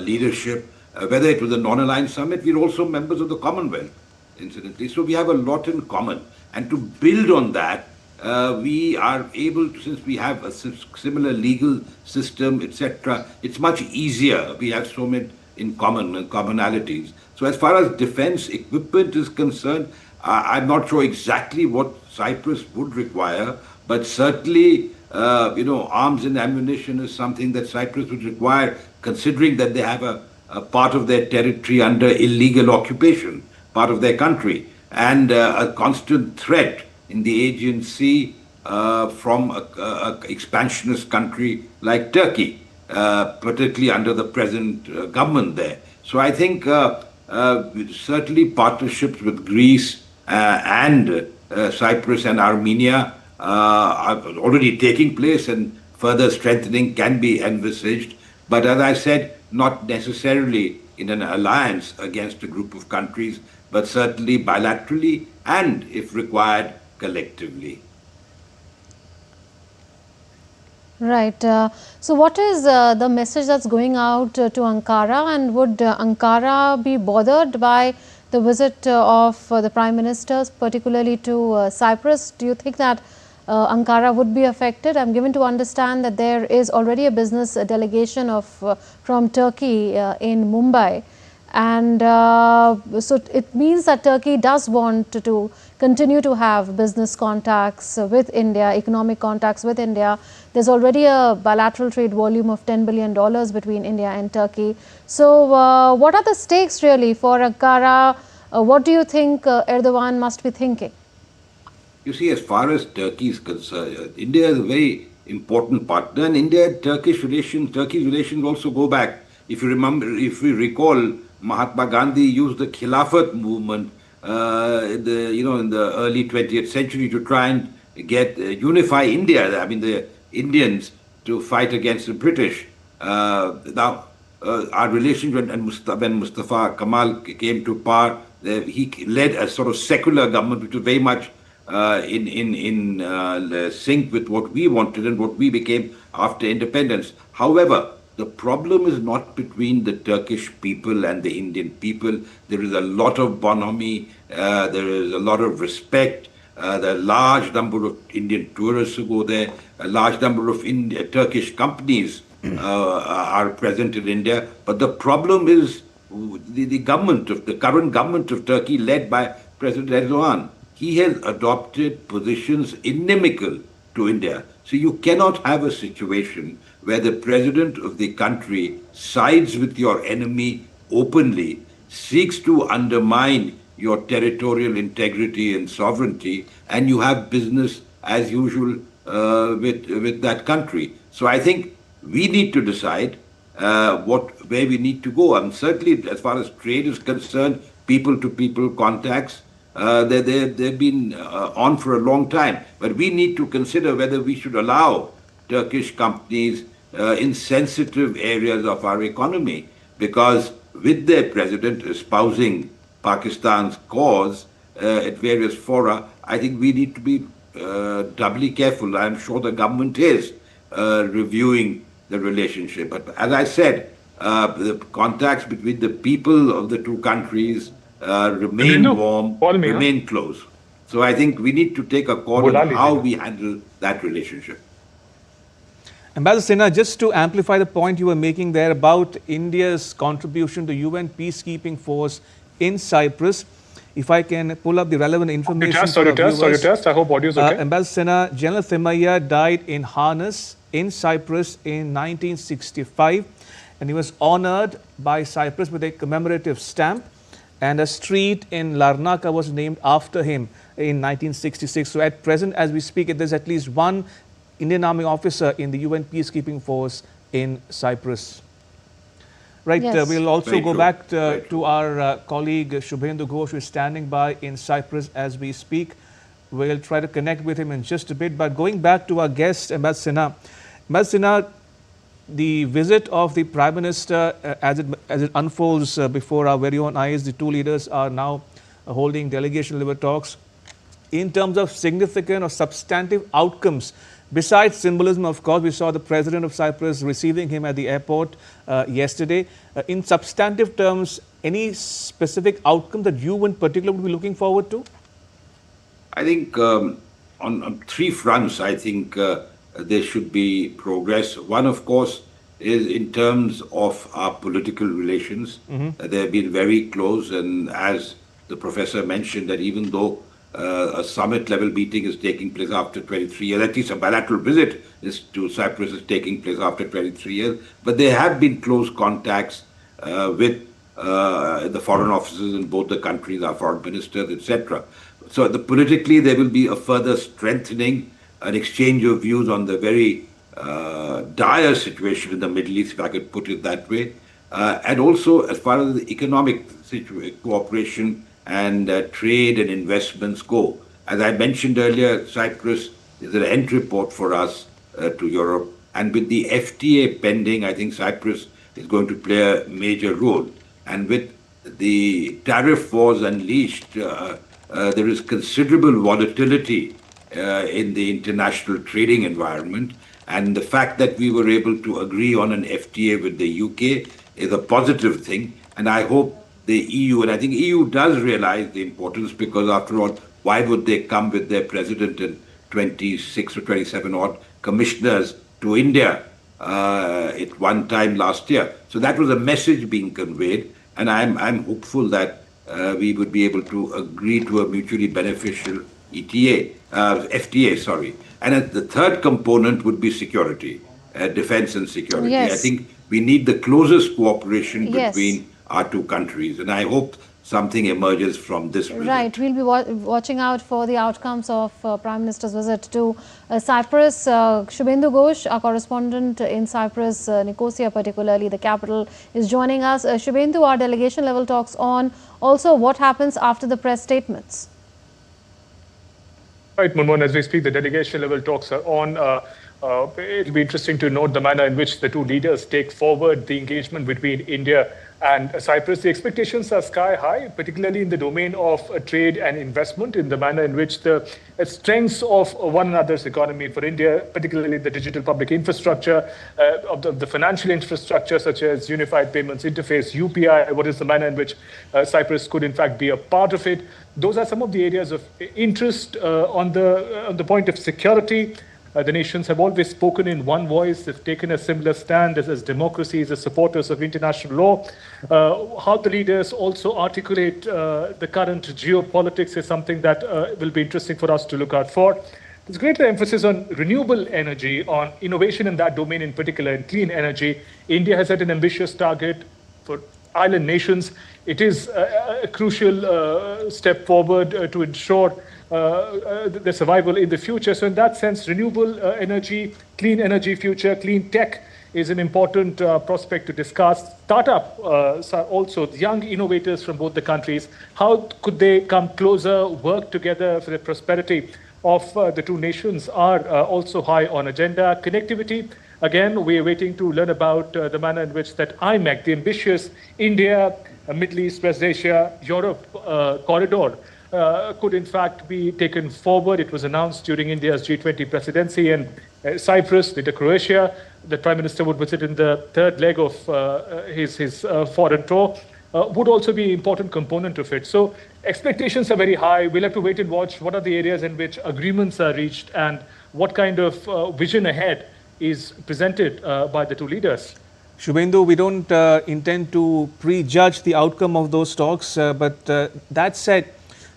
leadership. Whether it was a non-aligned summit, we're also members of the Commonwealth, incidentally. So we have a lot in common. And to build on that, we are able to, since we have a similar legal system, etc., it's much easier. We have so many in common commonalities. So as far as defense equipment is concerned, I'm not sure exactly what Cyprus would require, but certainly, arms and ammunition is something that Cyprus would require, considering that they have a part of their territory under illegal occupation, part of their country, and a constant threat in the Aegean Sea from a expansionist country like Turkey, particularly under the present government there. So I think certainly partnerships with Greece and Cyprus and Armenia are already taking place, and further strengthening can be envisaged. But as I said, not necessarily in an alliance against a group of countries, but certainly bilaterally and, if required, collectively. Right. So what is the message that's going out to Ankara, and would Ankara be bothered by the visit of the Prime Minister, particularly to Cyprus? Do you think that Ankara would be affected? I'm given to understand that there is already a business delegation of from Turkey in Mumbai, and so it means that Turkey does want to continue to have business contacts with India, economic contacts with India. There's already a bilateral trade volume of $10 billion between India and Turkey. So what are the stakes really for Ankara? What do you think Erdogan must be thinking? You see, as far as Turkey is concerned, India is a very important partner, and Turkish relations also go back. If you remember, if we recall, Mahatma Gandhi used the Khilafat movement in the early 20th century to try and unify India. I mean, the Indians to fight against the British. Now, our relationship when Mustafa Kemal came to power, he led a sort of secular government which was very much in sync with what we wanted and what we became after independence. However, the problem is not between the Turkish people and the Indian people. There is a lot of bonhomie, there is a lot of respect. There are a large number of Indian tourists who go there. A large number of Turkish companies are present in India. But the problem is the current government of Turkey, led by President Erdogan. He has adopted positions inimical to India. So you cannot have a situation where the president of the country sides with your enemy openly, seeks to undermine your territorial integrity and sovereignty, and you have business as usual with that country. So I think we need to decide where we need to go. And certainly, as far as trade is concerned, people-to-people contacts, they've been on for a long time. But we need to consider whether we should allow Turkish companies in sensitive areas of our economy, because with their president espousing Pakistan's cause at various fora, I think we need to be doubly careful. I'm sure the government is reviewing the relationship. But as I said, the contacts between the people of the two countries remain warm, remain close. So I think we need to take a call on how we handle that relationship. Ambassador Sinha, just to amplify the point you were making there about India's contribution to UN peacekeeping force in Cyprus, if I can pull up the relevant information. Sorry, test. I hope audio is okay. Ambassador Sinha, General Thimayya died in harness in Cyprus in 1965, and he was honored by Cyprus with a commemorative stamp, and a street in Larnaca was named after him in 1966. So at present, as we speak, there's at least one Indian Army officer in the UN peacekeeping force in Cyprus. Right, yes. We'll also go back to our colleague Shubhendu Ghosh, who is standing by in Cyprus as we speak. We'll try to connect with him in just a bit. But going back to our guest, Ambassador Sinha. Ambassador Sinha, the visit of the Prime Minister, as it unfolds before our very own eyes, the two leaders are now holding delegation-level talks. In terms of significant or substantive outcomes, besides symbolism, of course, we saw the President of Cyprus receiving him at the airport yesterday. In substantive terms, any specific outcome that you in particular would be looking forward to? I think on three fronts, I think there should be progress. One, of course, is in terms of our political relations. They've been very close, and as the professor mentioned, that even though a summit-level meeting is taking place after 23 years, at least a bilateral visit to Cyprus is taking place after 23 years, but there have been close contacts with the foreign officers in both the countries, our foreign ministers, etc. So politically, there will be a further strengthening an exchange of views on the very dire situation in the Middle East, if I could put it that way, and also as far as the economic cooperation and trade and investments go. As I mentioned earlier, Cyprus is an entry port for us to Europe, and with the FTA pending, I think Cyprus is going to play a major role. And with the tariff wars unleashed, there is considerable volatility in the international trading environment. And the fact that we were able to agree on an FTA with the UK is a positive thing. And I hope the EU, and I think EU does realize the importance, because after all, why would they come with their president and 26 or 27 odd commissioners to India at one time last year? So that was a message being conveyed. And I'm hopeful that we would be able to agree to a mutually beneficial FTA, sorry. And the third component would be security, defense and security. Yes. I think we need the closest cooperation Yes. between our two countries. And I hope something emerges from this visit. Right. We'll be watching out for the outcomes of Prime Minister's visit to Cyprus. Shubhendu Ghosh, our correspondent in Cyprus, Nicosia particularly, the capital, is joining us. Shubhendu, our delegation level talks on. Also, what happens after the press statements? Right, Munmohan, as we speak, the delegation level talks are on. It'll be interesting to note the manner in which the two leaders take forward the engagement between India and Cyprus. The expectations are sky high, particularly in the domain of trade and investment, in the manner in which the strengths of one another's economy for India, particularly the digital public infrastructure, of the financial infrastructure, such as Unified Payments Interface, UPI, what is the manner in which Cyprus could in fact be a part of it. Those are some of the areas of interest on the point of security. The nations have always spoken in one voice. They've taken a similar stand as democracies, as supporters of international law. How the leaders also articulate the current geopolitics is something that will be interesting for us to look out for. There's greater emphasis on renewable energy, on innovation in that domain in particular, and clean energy. India has set an ambitious target for island nations. It is a crucial step forward to ensure the survival in the future. So in that sense, renewable energy, clean energy future, clean tech is an important prospect to discuss. Startup, also young innovators from both the countries, how could they come closer, work together for the prosperity of the two nations are also high on agenda. Connectivity, again, we're waiting to learn about the manner in which that IMEC, the ambitious India, Middle East, West Asia, Europe corridor, could in fact be taken forward. It was announced during India's G20 presidency in Cyprus, later Croatia. The Prime Minister would visit in the third leg of his foreign tour. Would also be an important component of it. So expectations are very high. We'll have to wait and watch what are the areas in which agreements are reached and what kind of vision ahead is presented by the two leaders. Shubhendu, we don't intend to prejudge the outcome of those talks, but that said,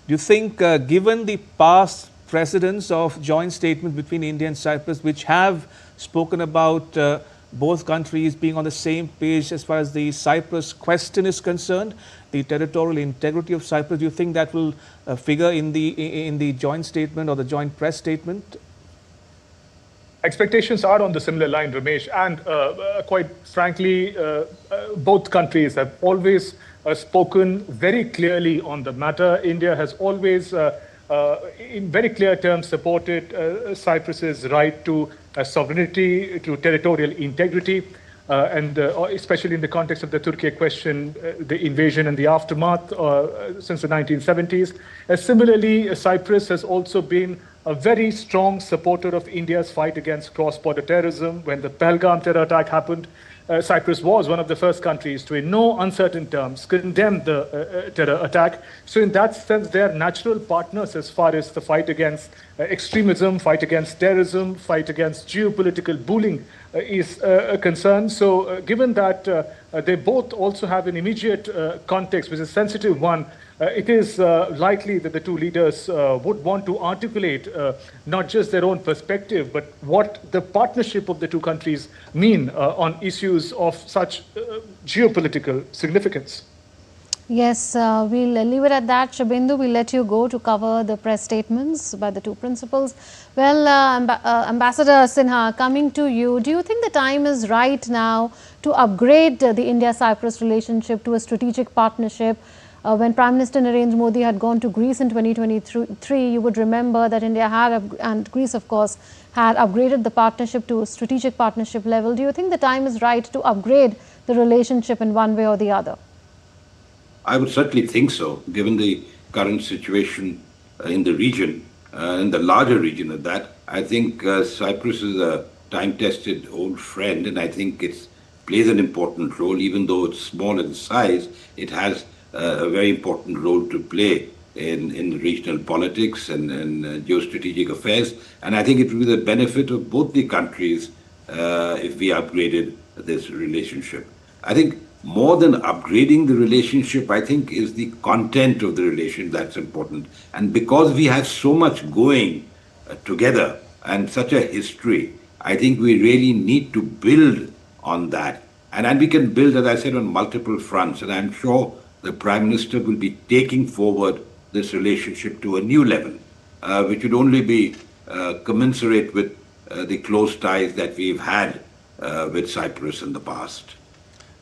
do you think, given the past precedents of joint statements between India and Cyprus, which have spoken about both countries being on the same page as far as the Cyprus question is concerned, the territorial integrity of Cyprus, do you think that will figure in the joint statement or the joint press statement? Expectations are on the similar line, Ramesh, and quite frankly, both countries have always spoken very clearly on the matter. India has always, in very clear terms, supported Cyprus's right to sovereignty, to territorial integrity, and especially in the context of the Turkey question, the invasion and the aftermath since the 1970s. Similarly, Cyprus has also been a very strong supporter of India's fight against cross-border terrorism. When the Pahalgam terror attack happened, Cyprus was one of the first countries to, in no uncertain terms, condemn the terror attack. So in that sense, they are natural partners as far as the fight against extremism, fight against terrorism, fight against geopolitical bullying is concerned. So given that they both also have an immediate context, which is a sensitive one, it is likely that the two leaders would want to articulate not just their own perspective, but what the partnership of the two countries mean on issues of such geopolitical significance. Yes, we'll leave it at that. Shubhendu, we'll let you go to cover the press statements by the two principals. Well, Ambassador Sinha, coming to you, do you think the time is right now to upgrade the India-Cyprus relationship to a strategic partnership? When Prime Minister Narendra Modi had gone to Greece in 2023, you would remember that India had, and Greece of course, had upgraded the partnership to a strategic partnership level. Do you think the time is right to upgrade the relationship in one way or the other? I would certainly think so, given the current situation in the region, in the larger region of that. I think Cyprus is a time-tested old friend, and I think it plays an important role, even though it's small in size. It has a very important role to play in regional politics and geostrategic affairs. And I think it will be the benefit of both the countries if we upgraded this relationship. I think more than upgrading the relationship, I think is the content of the relation that's important. And because we have so much going together and such a history, I think we really need to build on that. And we can build, as I said, on multiple fronts. And I'm sure the Prime Minister will be taking forward this relationship to a new level, which would only be commensurate with the close ties that we've had with Cyprus in the past.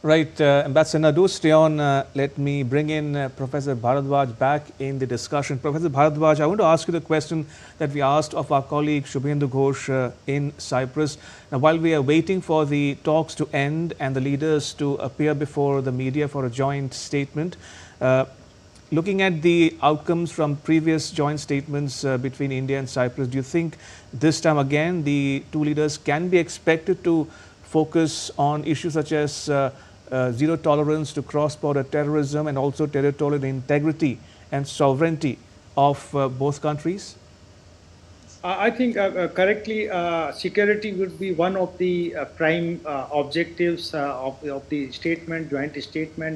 Right, Ambassador, now do stay on. Let me bring in Professor Bharadwaj back in the discussion. Professor Bharadwaj, I want to ask you the question that we asked of our colleague Shubhendu Ghosh in Cyprus. Now, while we are waiting for the talks to end and the leaders to appear before the media for a joint statement, looking at the outcomes from previous joint statements between India and Cyprus, do you think this time again the two leaders can be expected to focus on issues such as zero tolerance to cross-border terrorism and also territorial integrity and sovereignty of both countries? I think correctly, security would be one of the prime objectives of the statement, joint statement.